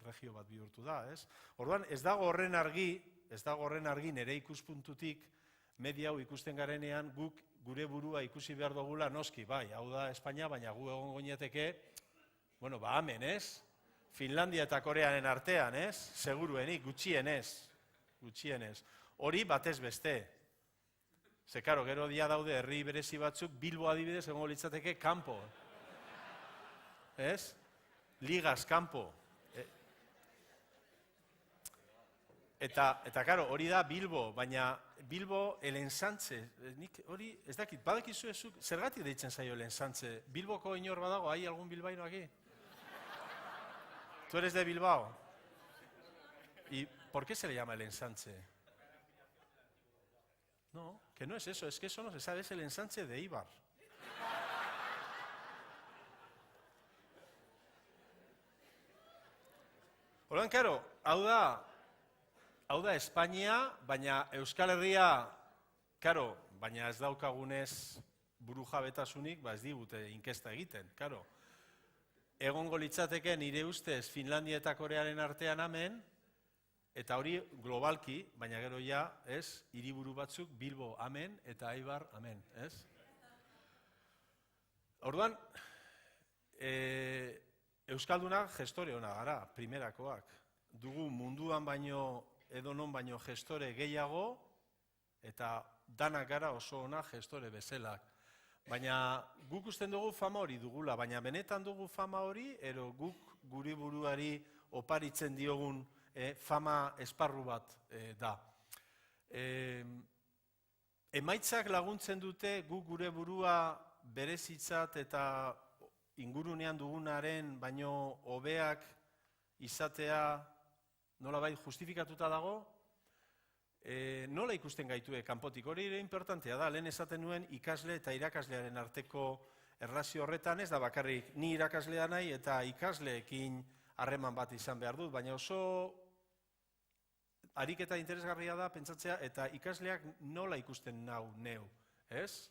S2: regio bat bihurtu da, ez? Orduan, ez dago horren argi nire ikuspuntutik media hau ikusten garenean guk gure burua ikusi behar dugula noski, bai, hau da Espainia, baina gu egon goineteke, bueno, ba, hemen, ez? Finlandia eta Korearen artean, ez? Seguruenik, gutxienez. Hori batez beste. Ze, karo, gero dia daude herri berezi batzuk, Bilbo adibidez egongo litzateke kanpo. Ez? Ligaz kanpo. Eta, karo, hori da Bilbo, baina Bilbo elensantze, nik hori, ez dakit, badakizu ezuk, zergatik deitzen zaio elensantze? Bilboko inor badago, hai algun bilbaino aquí? ¿Tú eres de Bilbao? ¿Y por qué se le llama el ensanche? No, que no es eso, es que eso no se sabe, es el ensanche de Eibar. Orduan, karo, hau da Espainia, baina Euskal Herria, karo, baina ez daukagunez burujabetasunik, ba ez digute inkesta egiten, karo. Egongo litzateke nire ustez Finlandia eta Korearen artean hemen, eta hori globalki, baina gero ja, ez, hiriburu batzuk Bilbo hemen eta Eibar hemen, ez? Orduan, Euskaldunak gestore ona gara, primerakoak. Dugu munduan baino, edonon baino gestore gehiago, eta danak gara oso ona gestore bezalak. Baina guk usten dugu fama hori dugula, baina benetan dugu fama hori, ero guk guri buruari oparitzen diogun fama esparru bat da. Emaitzak laguntzen dute guk gure burua berezitzat eta ingurunean dugunaren baino hobeak izatea nolabait justifikatuta dago? Nola ikusten gaitue kanpotik? Hori ere importantea da, lehen esaten nuen ikasle eta irakaslearen arteko erlazio horretan, ez da bakarrik ni irakaslea nahi eta ikasleekin harreman bat izan behar dut, baina oso ariketa interesgarria da pentsatzea eta ikasleak nola ikusten neu, ez?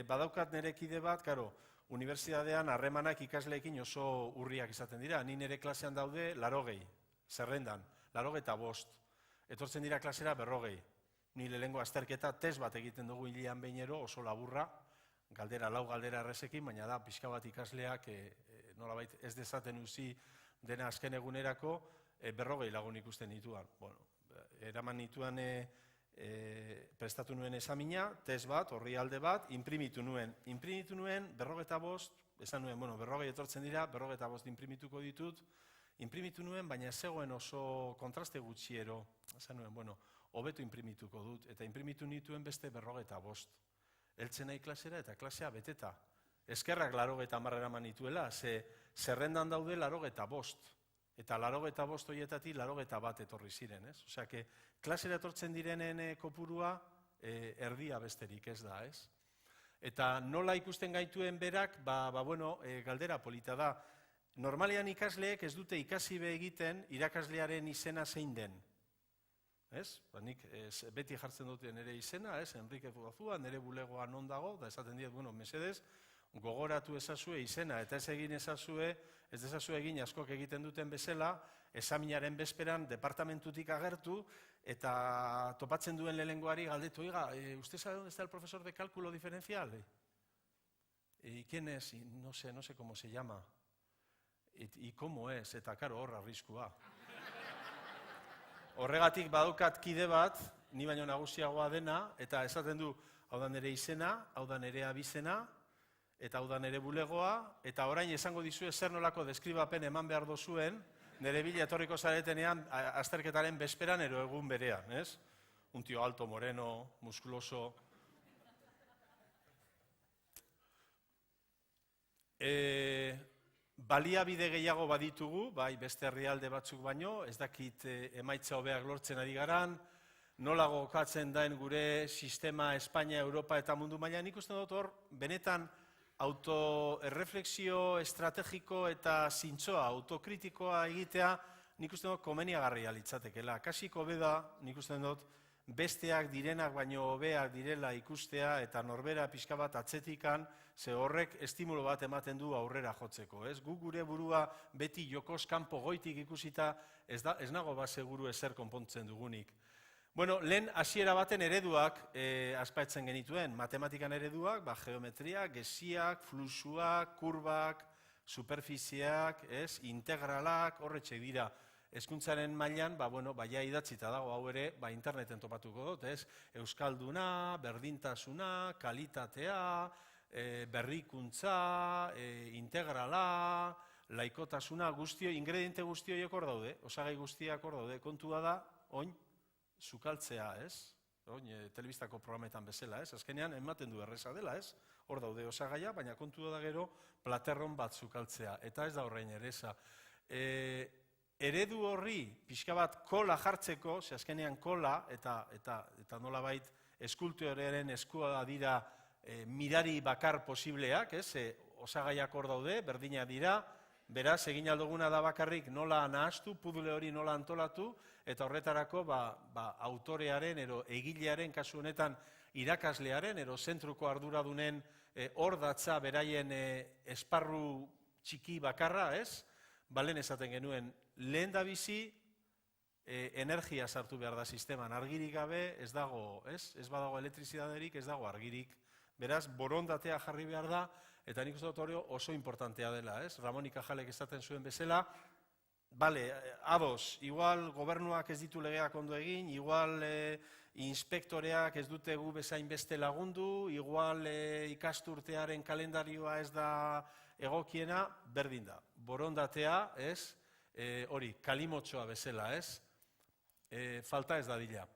S2: Badaukat nire kide bat, karo, unibertsitatean harremanak ikasleekin oso urriak izaten dira, ni nire klasean daude 80, zerrendan, 85. Etortzen dira klasera 40. Ni lehenengo azterketa test bat egiten dugu hilean behinero, oso laburra, lau galdera errezekin, baina da pixka bat ikasleak nolabait ez dezaten uzi dena azken egunerako 40 lagun ikusten nituan. Bueno, eraman nituan prestatu nuen esamina, test bat, orrialde bat, inprimitu nuen 45, esan nuen, bueno, 40 etortzen dira, 45 inprimituko ditut, inprimitu nuen, baina ez zegoen oso kontraste gutxiero, esan nuen, bueno, hobeto inprimituko dut, eta inprimitu nituen beste 45. Heltzen nahi klasera eta klasea beteta. Eskerrak 80 eraman nituela, zerrendan daude 85. Eta 85 horietatik 81 etorri ziren, ez? Osea, klasera etortzen direnen kopurua erdia besterik ez da, ez? Eta nola ikusten gaituen berak, bueno, galdera polita da. Normalean ikasleek ez dute ikasi be egiten irakaslearen izena zein den. Ez? Nik beti jartzen dute nire izena, ez? Enrique Zugazua, nire bulegoa non dago, da esaten diet, bueno, mesedez, gogoratu ezazue izena, eta ez egin ezazue, ez ezazue egin askok egiten duten bezala, esaminaren bezperan departamentutik agertu, eta topatzen duen lehengoari galdetu, oiga, ¿usted sabe dónde está el profesor de cálculo diferencial? ¿Y quién es? No sé cómo se llama. ¿Y cómo es? Eta karo horra arriskua. Horregatik badaukat kide bat, ni baino nagusiagoa dena, eta esaten du, hau da nire izena, hau da nire abizena, eta hau da nire bulegoa, eta orain esango dizue zer nolako deskribapen eman behar dozuen, nire bila etorriko zaretenean azterketaren bezperan ero egun berean, ez? Un tío alto, moreno, muskuloso. Baliabide gehiago baditugu, bai beste herrialde batzuk baino, ez dakit emaitza hobeak lortzen ari garan, nola gokatzen daen gure sistema Espainia, Europa eta mundu mailan, nik uste dut hor, benetan autoerreflexio estrategiko eta zintzoa, autokritikoa egitea, nik uste dut komeniagarria litzatekela. Kasiko beda, nik uste dut, besteak direnak baino hobeak direla ikustea eta norbera pixka bat atzetikan, ze horrek estimulo bat ematen du aurrera jotzeko. Gu gure burua beti jokoz kanpo goitik ikusita ez nago ba seguru ezer konpontzen dugunik. Bueno, lehen hasiera baten ereduak aspatzen genituen, matematikan ereduak, geometria, gesiak, fluxuak, kurbak, superfiziak, integralak, horretxe dira. Hezkuntzaren mailan, ja idatzita dago, hau ere, interneten topatuko dut, euskalduna, berdintasuna, kalitatea, berrikuntza, integrala, laikotasuna, ingrediente guztiok hor daude, osagai guztiak hor daude, kontua da, oin, sukaltzea, oin, telebistako programetan bezala, azkenean ematen du erreza dela, hor daude osagaia, baina kontua da gero platerron bat sukaltzea, eta ez da horrein ereza. Eredu horri pixka bat kola jartzeko, ze azkenean kola, eta nolabait eskultorearen eskua dira mirari bakar posibleak, osagaiak hor daude, berdinak dira, beraz, egin alduguna da bakarrik nola nahastu, puzle hori nola antolatu, eta horretarako autorearen, egilearen, kasu honetan irakaslearen, zentruko arduradunen hor datza beraien esparru txiki bakarra, balen esaten genuen, lehen da bizi, energia sartu behar da sisteman, argirik gabe ez dago, ez badago elektrizidaderik, ez dago argirik. Beraz, borondatea jarri behar da, eta nik uste dut hori oso importantea dela, Ramon y Cajalek esaten zuen bezala, bale, ados, igual gobernuak ez ditu legeak ondo egin, igual inspektoreak ez dute gu bezain beste lagundu, igual ikasturtearen kalendarioa ez da egokiena, berdin da. Borondatea, hori, kalimotxoa bezala, falta ez dadila.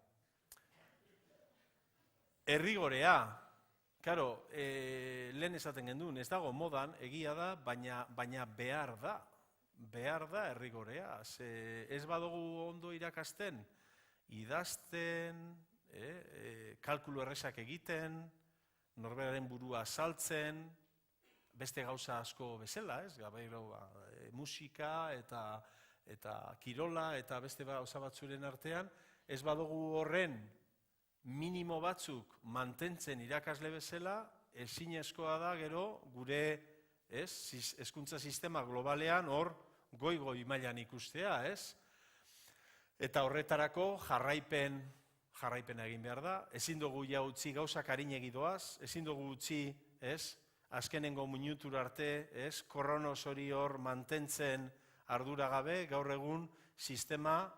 S2: Errigorea, karo, lehen esaten genduen, ez dago modan, egia da, baina behar da errigorea. Ez badugu ondo irakasten, idazten, kalkulu errezak egiten, norberaren burua saltzen, beste gauza asko bezala, musika eta kirola eta beste gauza batzuren artean, ez badugu horren minimo batzuk mantentzen irakasle bezala, ezinezkoa da gero gure hezkuntza sistema globalean hor goi mailan ikustea, Eta horretarako jarraipen egin behar da, ezin dugu ja utzi gauzak arinegi doaz, ezin dugu utzi, azkenengo minutura arte, koronos hori hor mantentzen ardura gabe, gaur egun sistema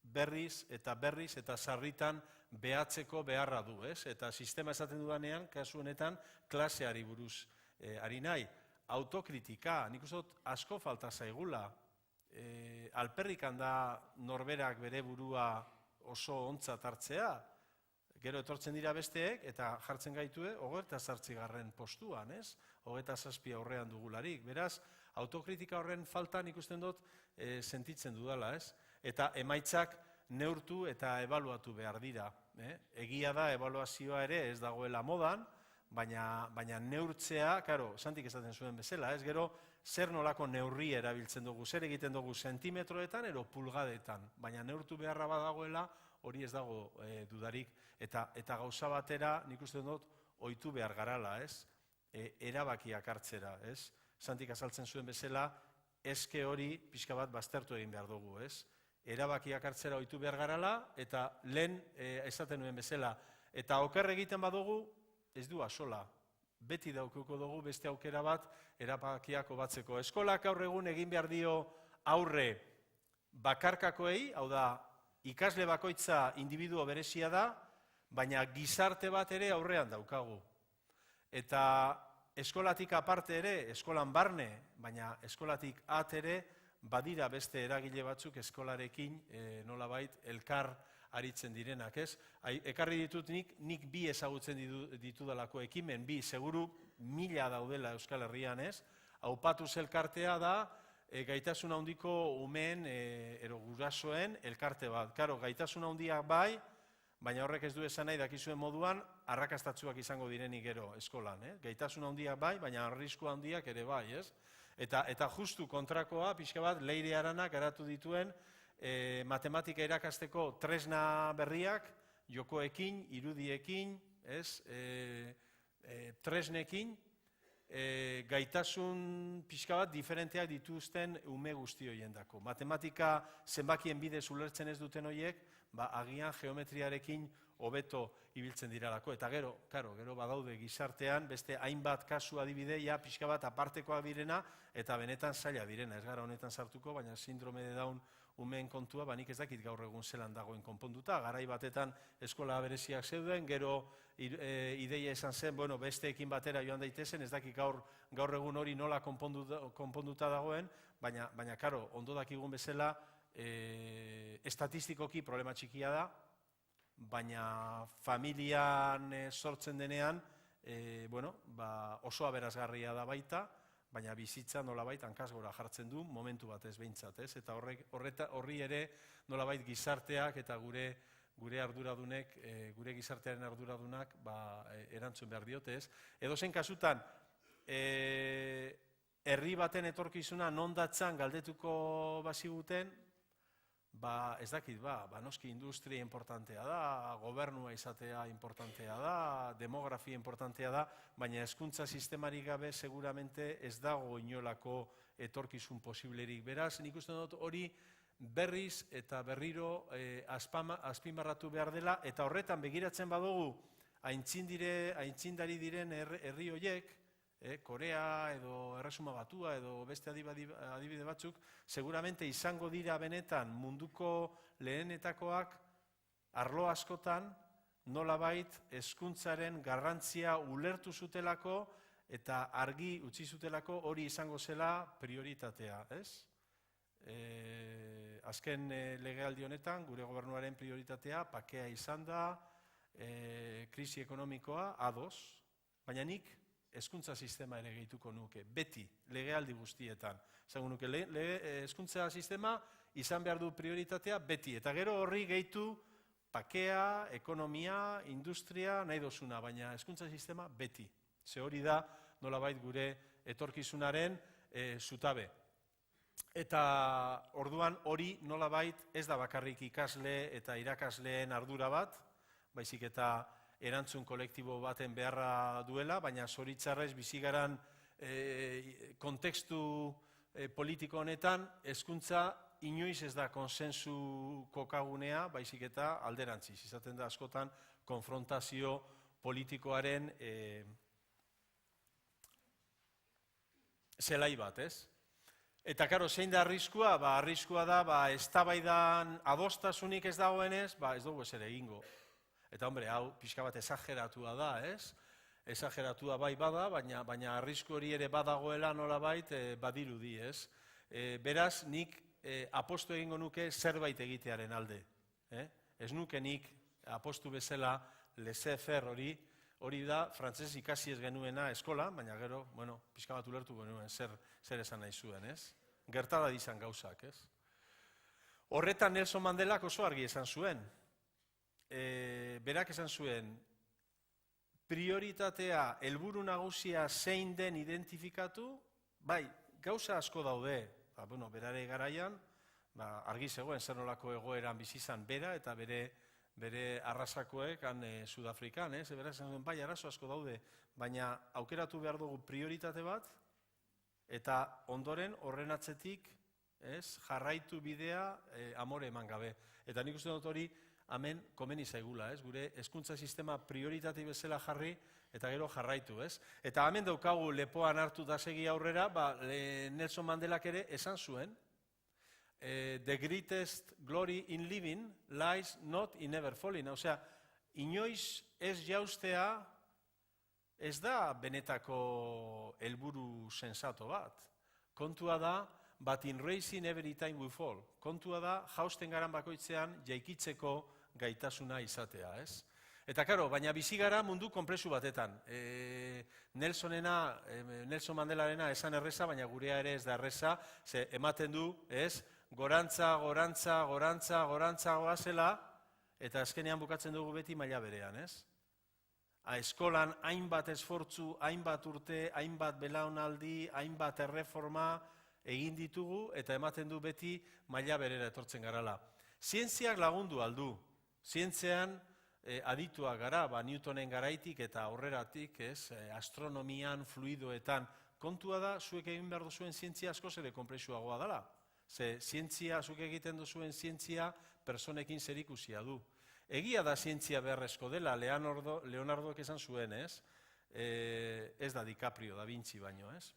S2: berriz eta sarritan behatzeko beharra du, eta sistema esaten dudanean, kasu honetan, klaseari buruz ari nahi. Autokritika, nik uste dut asko falta zaigula, alperrikan da norberak bere burua oso ontzat hartzea, gero etortzen dira besteek eta jartzen gaitue 28. postuan, 27 aurrean dugularik. Beraz, autokritika horren faltan ikusten dut sentitzen dudala, eta emaitzak neurtu eta ebaluatu behar dira. Egia da, ebaluazioa ere ez dagoela modan, baina neurtzea, karo, Santik esaten zuen bezala, gero zer nolako neurri erabiltzen dugu, zer egiten dugu sentimetroetan ero pulgadetan, baina neurtu beharra badagoela hori ez dago dudarik, eta gauza batera nik uste dut ohitu behar garala, erabakiak hartzera, Santik azaltzen zuen bezala, eske hori pixka bat baztertu egin behar dugu, erabakiak hartzera ohitu behar garala, eta lehen esaten nuen bezala, eta oker egiten badugu, ez du asola, beti daukuko dugu beste aukera bat erabakiak hobatzeko. Eskolak gaur egun egin behar dio aurre bakarkakoei, hau da, ikasle bakoitza individuo berezia da, baina gizarte bat ere aurrean daukagu. Eta eskolatik aparte ere, eskolan barne, baina eskolatik at ere, badira beste eragile batzuk eskolarekin nolabait elkar aritzen direnak, Ekarri ditut nik bi ezagutzen ditudalako ekimen, bi seguru 1000 daudela Euskal Herrian, Aupatuz elkartea da, gaitasun handiko umeen gurasoen elkarte bat. Karo, gaitasun handiak bai, baina horrek ez du esan nahi dakizuen moduan, arrakastatsuak izango direnik gero eskolan. Gaitasun handiak bai, baina arrisku handiak ere bai. Eta justu kontrakoa, pixka bat, Leire Aranak garatu dituen matematika irakasteko tresna berriak, jokoekin, irudiekin, tresnekin, gaitasun pixka bat diferenteak dituzten ume guzti horiendako. Matematika zenbakien bidez ulertzen ez duten horiek, agian geometriarekin hobeto ibiltzen diralako. Eta gero badaude gizartean, beste hainbat kasu adibide, pixka bat apartekoak direna, eta benetan zaila direna. Ez gara honetan sartuko, baina sindrome de Down umeen kontua, nik ez dakit gaur egun zelan dagoen konponduta. Garai batetan eskola bereziak zeuden, gero ideia esan zen, besteekin batera joan daitezen, ez dakit gaur egun hori nola konponduta dagoen, baina, ondo dakigun bezala, estatistikoki problema txikia da, baina familian sortzen denean, oso aberasgarria da baita, baina bizitza nolabait hankasgora jartzen du, momentu batez behintzat, eta horri ere nolabait gizarteak eta gure arduradunek, gure gizartearen arduradunak erantzun behar diote, ez? Edozein kasutan, herri baten etorkizuna non datzan galdetuko baziguten, ez dakit, noski industria importantea da, gobernua izatea importantea da, demografia importantea da, baina hezkuntza sistemarik gabe seguramente ez dago inolako etorkizun posiblerik. Beraz, nik uste dut hori berriz eta berriro azpimarratu behar dela, eta horretan begiratzen badugu aitzindari diren herri horiek, Korea edo Erresuma Batua edo beste adibide batzuk, seguramente izango dira benetan munduko lehenetakoak arlo askotan nolabait hezkuntzaren garrantzia ulertu zutelako eta argi utzi zutelako hori izango zela prioritatea, ez? Azken legealdi honetan gure gobernuaren prioritatea bakea izan da, krisi ekonomikoa, ados, baina nik hezkuntza sistema ere gehituko nuke, beti, legealdi guztietan. Zango nuke, hezkuntza sistema izan behar du prioritatea beti, eta gero horri gehitu bakea, ekonomia, industria, nahi dozuna, baina hezkuntza sistema beti. Ze hori da nolabait gure etorkizunaren zutabe. Eta orduan hori nolabait ez da bakarrik ikasle eta irakasleen ardura bat, baizik eta erantzun kolektibo baten beharra duela, baina zoritzarrez bizigaran kontekstu politiko honetan, hezkuntza inoiz ez da konsensu kokagunea, baizik eta alderantziz. Izaten da askotan konfrontazio politikoaren zelai bat, ez? Eta, karo, zein da arriskua? Arriskua da, eztabaidan adostasunik ez dagoenez, ez dugu ez ere egingo. Eta, hombre, hau pixka bat exageratua da, ez? Exageratua bai bada, baina arrisku hori ere badagoela nolabait badirudi, ez? Beraz, nik apostu egingo nuke zerbait egitearen alde. Ez nuke nik apostu bezala laissez-faire hori da, frantzez ikasi ez genuena eskola, baina gero, pixka bat ulertu genuen zer esan nahi zuen, ez? Gertada dizan gauzak, ez? Horretan Nelson Mandelak oso argi esan zuen. Berak esan zuen, prioritatea, helburu nagusia zein den identifikatu, bai, gauza asko daude, berare garaian, argi zegoen zer nolako egoeran bizizan bera eta bere arrasakoek Sudafrikan, berak esan zuen, bai, arazo asko daude, baina aukeratu behar dugu prioritate bat, eta ondoren horren atzetik jarraitu bidea amore eman gabe. Eta nik uste dut hori, hemen komeni zaigula, gure hezkuntza sistema prioritati bezala jarri eta gero jarraitu, ez? Eta hemen daukagu lepoan hartu da segi aurrera, Nelson Mandelak ere esan zuen, the greatest glory in living lies not in never falling. Osea, inoiz ez jaustea ez da benetako helburu sensato bat. Kontua da, but in raising every time we fall. Kontua da, jausten garan bakoitzean jaikitzeko gaitasuna izatea, ez? Eta, karo, baina bizi gara mundu konplexu batetan. Nelson Mandelarena esan erreza, baina gurea ere ez da erreza, ze ematen du, ez? Gorantza goazela, eta azkenean bukatzen dugu beti maila berean, ez? Eskolan hainbat esfortzu, hainbat urte, hainbat belaunaldi, hainbat erreforma egin ditugu, eta ematen du beti maila berera etortzen garala. Zientziak lagundu aldu. Zientzean adituak gara, Newtonen garaitik eta aurreratik, astronomian, fluidoetan. Kontua da, zuek egin behar duzuen zientzia askoz ere konplexuagoa dela. Ze zientzia, zuek egiten duzuen zientzia, personekin zerikusia du. Egia da zientzia beharrezko dela, Leonardok esan zuen, ez da DiCaprio, Da Vinci baino, ez?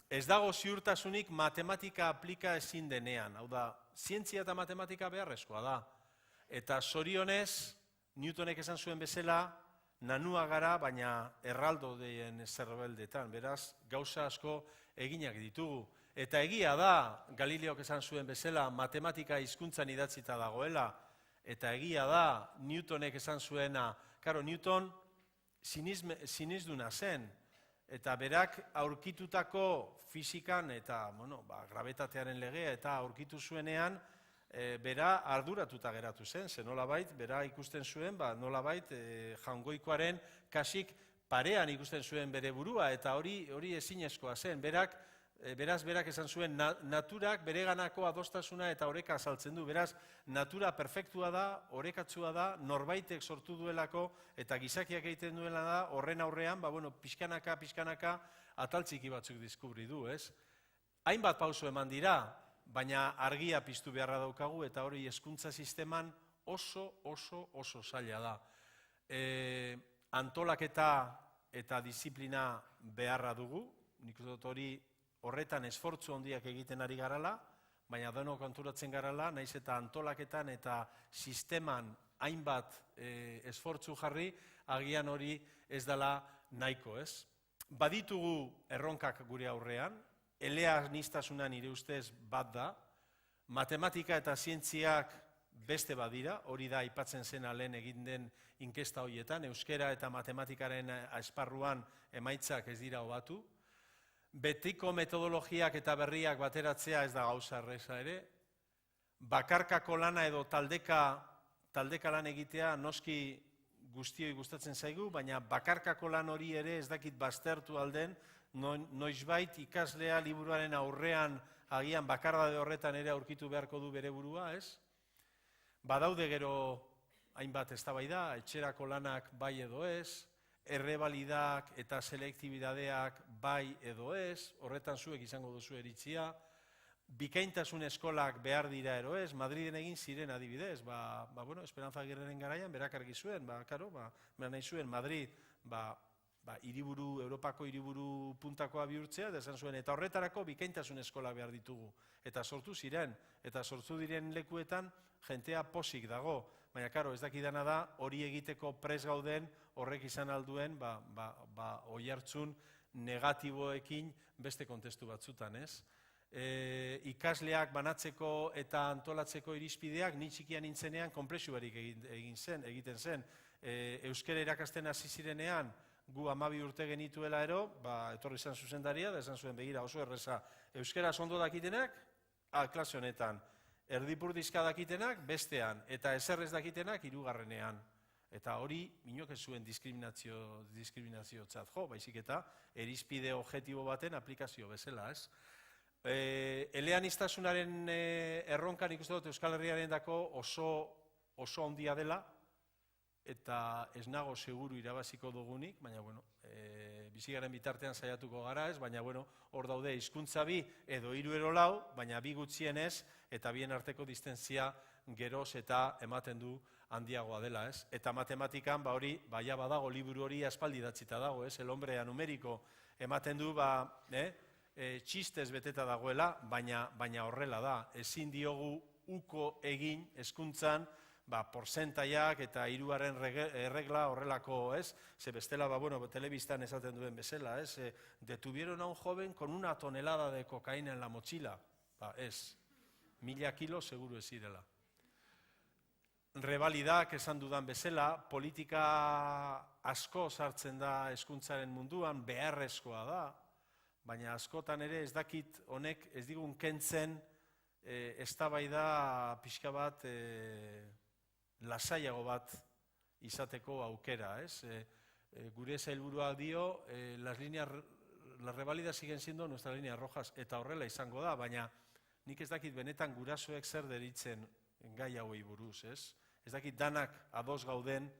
S2: Ez dago ziurtasunik matematika aplika ezin denean, hau da, zientzia eta matematika beharrezkoa da. Eta zorionez, Newtonek esan zuen bezala, nanua gara, baina erraldo deien zerbeldetan, beraz, gauza asko eginak ditugu. Eta egia da, Galileok esan zuen bezala, matematika hizkuntzan idatzita dagoela, eta egia da, Newtonek esan zuena, karo, Newton sinizduna zen, eta berak aurkitutako fizikan eta grabetatearen legea eta aurkitu zuenean, bera arduratuta geratu zen, ze nolabait, bera ikusten zuen, nolabait jaungoikoaren kasik parean ikusten zuen bere burua, eta hori ezinezkoa zen. Beraz, berak esan zuen, naturak bereganako adostasuna eta oreka azaltzen du. Beraz, natura perfektua da, orekatsua da, norbaitek sortu duelako, eta gizakiak egiten duela da, horren aurrean, pixkanaka, atal txiki batzuk diskubri du, ez? Hainbat pauso eman dira, baina argia piztu beharra daukagu, eta hori hezkuntza sisteman oso zaila da. Antolaketa eta disiplina beharra dugu, nik uste dut hori horretan esfortzu handiak egiten ari garala, baina denok konturatzen garala, naiz eta antolaketan eta sisteman hainbat esfortzu jarri, agian hori ez dela nahiko, ez? Baditugu erronkak gure aurrean, eleaniztasuna nire ustez bat da, matematika eta zientziak beste badira, hori da aipatzen zena lehen egin den inkesta horietan, euskera eta matematikaren esparruan emaitzak ez dira hobatu, betiko metodologiak eta berriak bateratzea ez da gauza erreza ere, bakarkako lana edo taldeka lan egitea noski guztioi gustatzen zaigu, baina bakarkako lan hori ere ez dakit baztertu alden, noizbait ikaslea liburuaren aurrean agian bakardade horretan ere aurkitu beharko du bere burua, ez? Badaude gero hainbat eztabaida, etxerako lanak bai edo ez, errebalidak eta selektibidadeak bai edo ez, horretan zuek izango duzu eritzia, bikaintasun eskolak behar dira ero ez, Madriden egin ziren adibidez, Esperanza Aguirreren garaian berak argi zuen, nahi zuen Madrid, Europako hiriburu puntakoa bihurtzea, da esan zuen, eta horretarako bikaintasun eskola behar ditugu. Eta sortu ziren, eta sortu diren lekuetan jentea posik dago, baina ez dakidana da, hori egiteko pres gauden, horrek izan alduen, oihartzun negatiboekin beste kontestu batzutan, ez? Ikasleak banatzeko eta antolatzeko irizpideak, ni txikian nintzenean, konplexu barik egiten zen. Euskara irakasten hasi zirenean, gu 12 urte genituela ero, etorri izan zuzendaria, da esan zuen begira oso erreza, euskaraz ondo dakitenak, klase honetan, erdipurdizka dakitenak, bestean, eta ezer ez dakitenak, 3. Eta hori, minok ez zuen diskriminaziotzat jo, baizik eta irizpide objektibo baten aplikazio bezala, ez? Eleaniztasunaren erronkan ikusten dut Euskal Herriaren dako oso handia dela, eta ez nago seguru irabaziko dugunik, baina, bizigaren bitartean saiatuko gara ez, baina, hor daude hizkuntza bi edo 3 edo 4, baina 2 gutxienez, eta bien arteko distentzia geroz eta ematen du handiagoa dela, ez? Eta matematikan, hori, ja badago, liburu hori aspaldi idatzita dago, ez? El hombre numeriko ematen du, txistez beteta dagoela, baina horrela da. Ezin diogu uko egin hezkuntzan, porzentaiak eta 3aren erregla horrelako, ez? Ze bestela, telebistan esaten duen bezala, ez? Detuvieron a un joven con 1 tonelada de cocaína en la mochila. Ez. 1000 kilo seguru ez zirela. Rebalidak esan dudan bezala, politika asko sartzen da hezkuntzaren munduan, beharrezkoa da, baina askotan ere ez dakit honek ez digun kentzen eztabaida pixka bat lasaiago bat izateko aukera, ez? Gure sailburuak dio, las rebalidas siguen siendo nuestras líneas rojas, eta horrela izango da, baina nik ez dakit benetan gurasoek zer deritzen gai hauei buruz, ez? Ez dakit danak ados gauden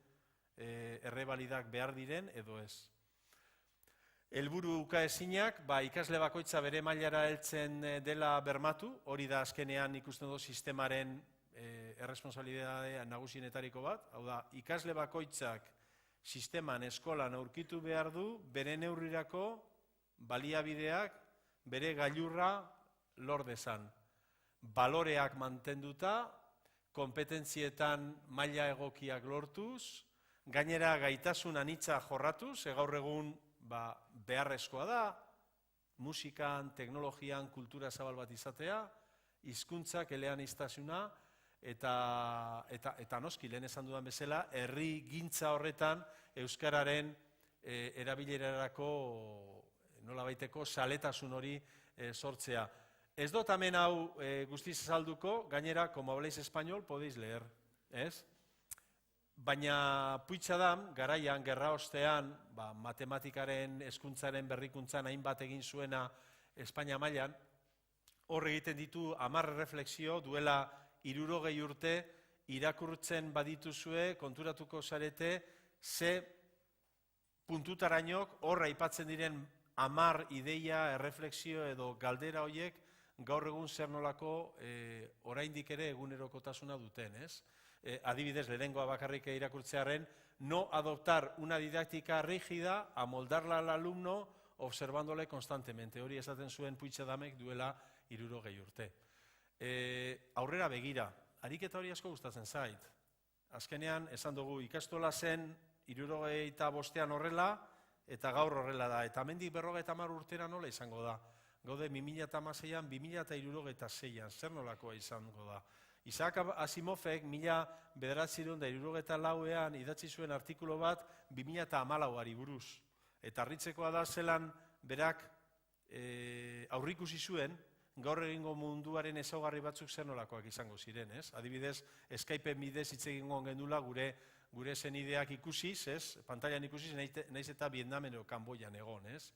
S2: errebalidak behar diren edo ez. Helburu ukaezinak, ikasle bakoitza bere mailara heltzen dela bermatu, hori da azkenean ikusten du sistemaren erresponsabilidadea nagusienetariko bat, hau da, ikasle bakoitzak sisteman, eskolan aurkitu behar du, bere neurrirako baliabideak, bere gailurra lor dezan. Baloreak mantenduta, konpetentzietan maila egokiak lortuz, gainera gaitasun anitza jorratuz, gaur egun beharrezkoa da, musikan, teknologian, kultura zabal bat izatea, hizkuntzak eleaniztasuna, eta noski, lehen esan dudan bezala, herri gintza horretan euskararen erabilerarako nolabaiteko saletasun hori sortzea. Ez dut hemen hau guztiz azalduko, gainera, como habláis español, podéis leer, ez? Baina puitza da, garaian, gerra ostean, matematikaren, hezkuntzaren berrikuntzan hainbat egin zuena Espainia mailan, hor egiten ditu 10 reflexio duela 60 urte irakurtzen badituzue, konturatuko zarete, ze puntutarainok hor aipatzen diren 10 ideia, erreflexio edo galdera horiek gaur egun zer nolako oraindik ere egunerokotasuna duten, ez? Adibidez, lehenengoa bakarrik irakurtzearen, no adoptar una didáctica rígida, amoldarla al alumno, observándole constantemente. Hori esaten zuen Puigdamek duela 60 urte. Aurrera begira, ariketa hori asko gustatzen zait. Azkenean, esan dugu, ikastola zen 65 horrela, eta gaur horrela da. Eta hemendik 50 urtera nola izango da. Gaude 2016an, 2066an, zer nolakoa izango da. Isaac Asimovek 1964ean idatzi zuen artikulu bat 2014ari buruz. Eta harritzekoa da zelan berak aurrikusi zuen gaur egingo munduaren ezaugarri batzuk zer nolakoak izango ziren, ez? Adibidez, Skype-en bidez hitz egingo gendula gure zenideak ikusiz, ez? Pantailan ikusiz, naiz eta Vietnamen edo Kanboian egon, ez?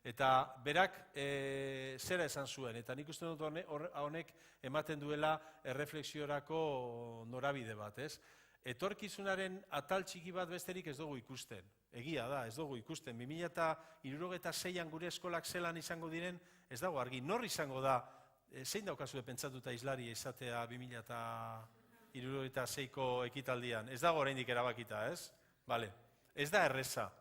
S2: Eta berak zera esan zuen, eta nik uste dut honek ematen duela erreflexiorako norabide bat, ez? Etorkizunaren atal txiki bat besterik ez dugu ikusten. Egia da, ez dugu ikusten. 2066an gure eskolak zelan izango diren, ez dago argi. Nor izango da, zein daukazue pentsatuta islaria izatea 2066ko ekitaldian? Ez dago oraindik erabakita, ez? Bale, ez da erreza.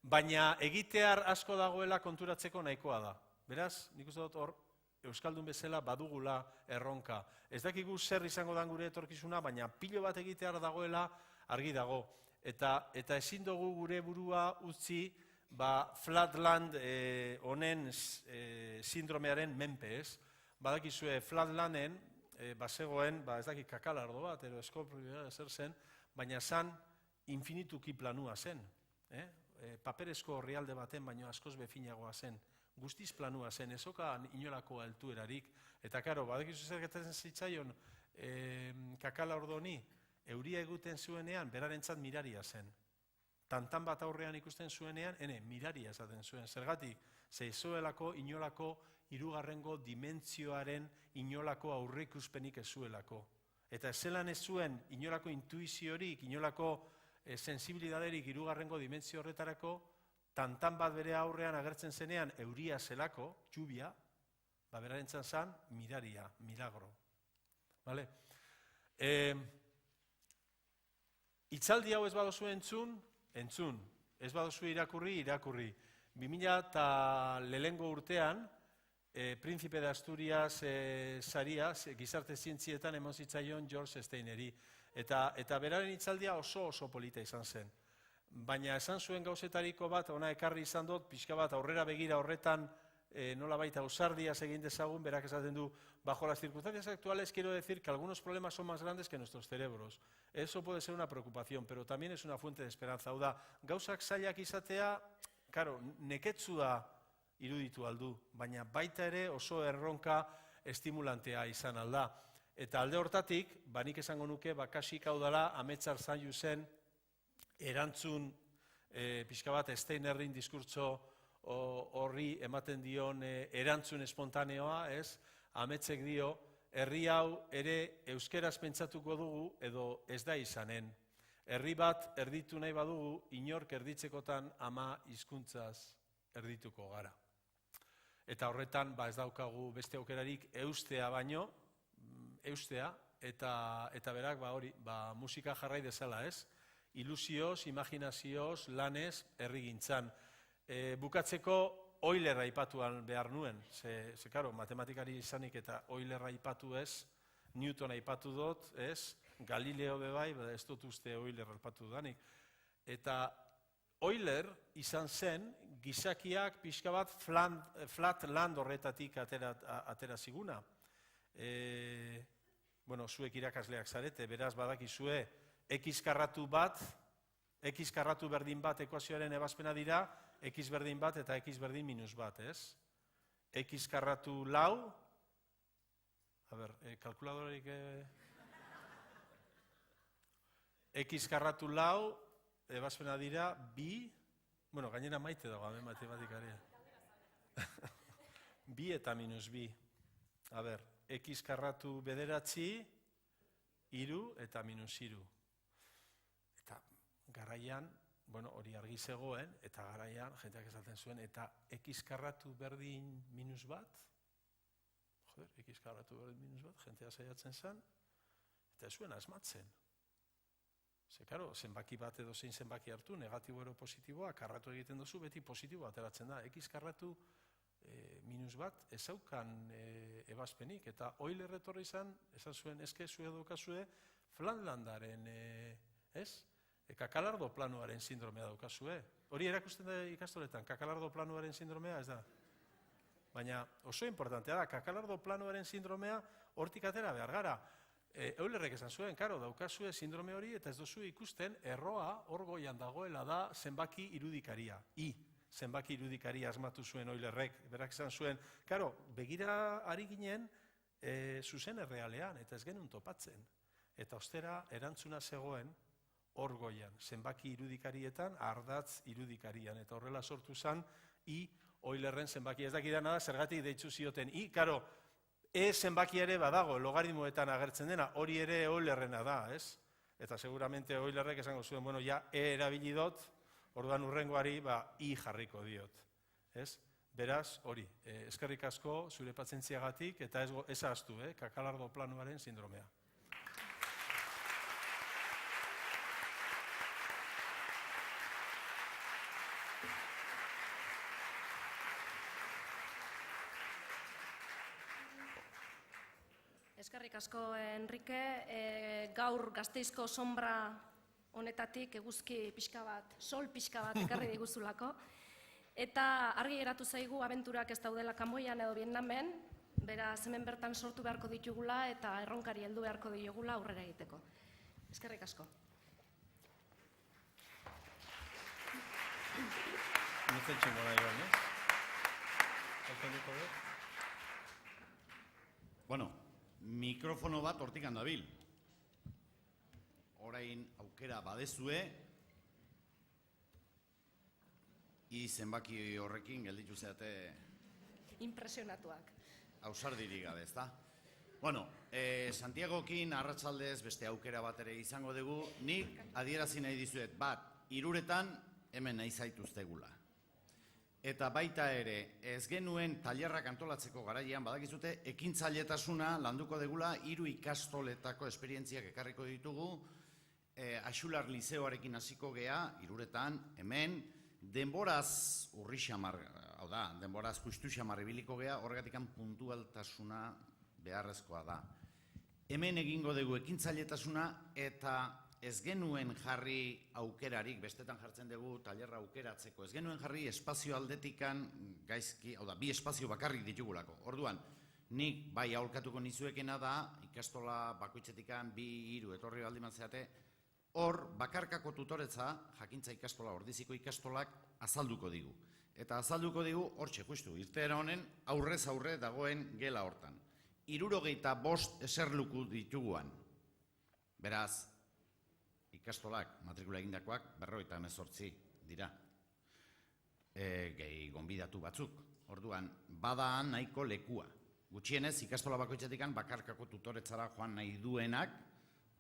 S2: Baina egitear asko dagoela konturatzeko nahikoa da. Beraz, nik uste dut hor, euskaldun bezala badugula erronka. Ez dakigu zer izango dan gure etorkizuna, baina pilo bat egitear dagoela argi dago. Eta ezin dugu gure burua utzi Flatland honen sindromearen menpe, ez? Badakizue Flatlanden, bazegoen, ez dakik kakalardo bat, edo eskopria zer zen, baina zan infinituki planua zen. Paperezko orrialde baten, baino askoz befinagoa zen. Guztiz planua zen, ezokan inolako altuerarik. Eta karo, badakizu zer gertatzen zitzaion kakala ordoni, euria eguten zuenean, berarentzat miraria zen. Tantan bat aurrean ikusten zuenean, miraria esaten zuen. Zergatik, zeizoelako inolako hirugarrengo dimentzioaren inolako aurreikuspenik ez zuelako. Eta zelan ez zuen inolako intuiziorik, inolako sensibilidaderik hirugarrengo dimentsio horretarako, tantan bat bere aurrean agertzen zenean euria zelako, txubia, berarentzan zan, miraria, milagro. Itzaldi hau ez badozu entzun, ez badozu irakurri. 2000 urtean, Príncipe de Asturias saria, gizarte zientzietan emon zitzaion George Steineri. Eta beraren itzaldia oso polita izan zen. Baina esan zuen gauzetariko bat, ona ekarri izan dut, pixka bat aurrera begira horretan nolabait ausardiaz egin dezagun, berak esaten du, bajo las circunstancias actuales quiero decir que algunos problemas son más grandes que nuestros cerebros. Eso puede ser una preocupación, pero también es una fuente de esperanza. Hau da, gauzak zailak izatea, karo, neketsua iruditu aldu, baina baita ere oso erronka estimulantea izan alda. Eta alde hortatik, nik esango nuke, kasik hau dela, Ametsar Zaiu zen, erantzun pixka bat Steinerren diskurtso horri ematen dion erantzun espontaneoa, ez? Ametsek dio, herri hau ere euskeraz pentsatuko dugu edo ez da izanen. Herri bat erditu nahi badugu, inork erditzekotan 10 hizkuntzaz erdituko gara. Eta horretan, ez daukagu beste aukerarik eustea baino, eta berak, hori, musika jarrai dezala, ez? Ilusioz, imaginazioz, lanez, herrigintzan. Bukatzeko, Euler aipatuan behar nuen, karo, matematikari izanik eta Euler aipatu ez, Newton aipatu dut, ez? Galileo bebai, ez dut uste Euler aipatu danik. Eta Euler izan zen, gizakiak pixka bat flat land horretatik atera ziguna. Zuek irakasleak zarete, beraz badakizue, X karratu berdin bat ekuazioaren ebazpena dira, X berdin bat eta X berdin minus bat, ez? X karratu lau, kalkuladorik... X karratu lau, ebazpena dira, bi, gainera maite dago, matematikaria. Bi eta minus bi. X karratu bederatzi, iru eta minus iru. Eta garaian, hori argi zegoen, eta garaian, jenteak esaten zuen, eta X karratu berdin minus bat, X karratu berdin minus bat, jentea saiatzen zen, eta ez zuen asmatzen. Karo, zenbaki bat edo zein zenbaki hartu, negatibo ero positiboa, karratu egiten duzu, beti positibo ateratzen da. X karratu minus bat, ez zaukan ebazpenik, eta Euler etorri izan, esan zuen, eske zue daukazue, Flandlandaren, kakalardo planuaren sindromea daukazue. Hori erakusten da ikastoletan, kakalardo planuaren sindromea, ez da? Baina oso importantea da, kakalardo planuaren sindromea hortik atera behar gara. Eulerrek esan zuen, karo, daukazue sindrome hori, eta ez duzu ikusten, erroa hor goian dagoela da zenbaki irudikaria. Zenbaki irudikaria asmatu zuen Eulerrek, berak esan zuen, karo, begira ari ginen zuzen errealean, eta ez genuen topatzen. Eta ostera, erantzuna zegoen hor goian, zenbaki irudikarietan, ardatz irudikarian, eta horrela sortu zen, Eulerren zenbaki ez dakidana da, zergatik deitzu zioten, karo, zenbaki ere badago, logaritmoetan agertzen dena, hori ere Eulerrena da, ez? Eta seguramente Eulerrek esango zuen, erabili dut, orduan urrengoari, I jarriko diot, ez? Beraz, hori, eskerrik asko, zure pazientziagatik, eta ez ahaztu, kakalardo planuaren sindromea.
S1: Eskerrik asko, Enrique. Gaur Gasteizko sombra honetatik eguzki pixka bat, sol pixka bat ekarri diguzulako. Eta argi geratu zaigu abenturak ez daudela Kanboian edo Vietnamen, beraz hemen bertan sortu beharko ditugula eta erronkari heldu beharko diogula aurrera egiteko. Eskerrik asko.
S3: Mikrofono bat hortik handabil. Orain aukera badezue, zenbaki horrekin gelditu zeate...
S1: Impresionatuak.
S3: Ausardirik gabe, ezta? Santiagokin arratsaldez beste aukera bat ere izango dugu, nik adierazi nahi dizuet, hiruretan hemen nahi zaituztegula. Eta baita ere, ez genuen tailerrak antolatzeko garaian, badakizute, ekintzailetasuna landuko degula 3 ikastoletako esperientziak ekarriko ditugu, Axular Lizeoarekin hasiko gea, hiruretan, hemen, denboraz urri xamar, hau da, denboraz justu xamar ibiliko gea, horregatikan puntualtasuna beharrezkoa da. Hemen egingo dugu ekintzailetasuna eta ez genuen jarri aukerarik, bestetan jartzen dugu tailerra aukeratzeko, ez genuen jarri espazio aldetikan gaizki, hau da, 2 espazio bakarrik ditugulako. Orduan, nik bai aholkatuko nizuekena da, ikastola bakoitzetikan 2-3 etorri baldin zeate, hor bakarkako tutoretza, jakintza ikastola, ordiziko ikastolak azalduko digu. Eta azalduko digu, hortxe, justu, irteera honen aurrez aurre dagoen gela hortan. 75 eserluku dituguan. Beraz, ikastolak, matrikula egindakoak, 58 dira. Gehi gonbidatu batzuk. Orduan, badaan nahiko lekua. Gutxienez, ikastola bakoitzetikan bakarkako tutoretzara joan nahi duenak,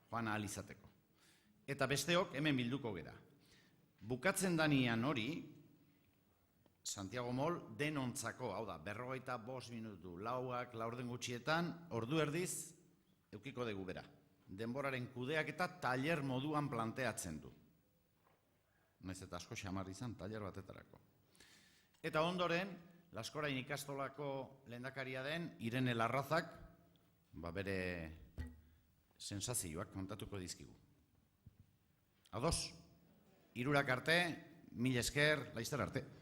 S3: joan ahal izateko. eta besteok hemen bilduko gera. Bukatzen danian hori, Santiago Mol denontzako, hau da, 45 minutu, lauak, laurden gutxietan, ordu erdiz, eukiko dugu bera. Denboraren kudeak eta tailer moduan planteatzen du. Naiz eta asko xamar izan, tailer batetarako. Eta ondoren, Laskorain ikastolako lehendakaria den Irene Larrazak, bere sensazioak kontatuko dizkigu. Ados, 3 arte, 1000 esker, laizter arte.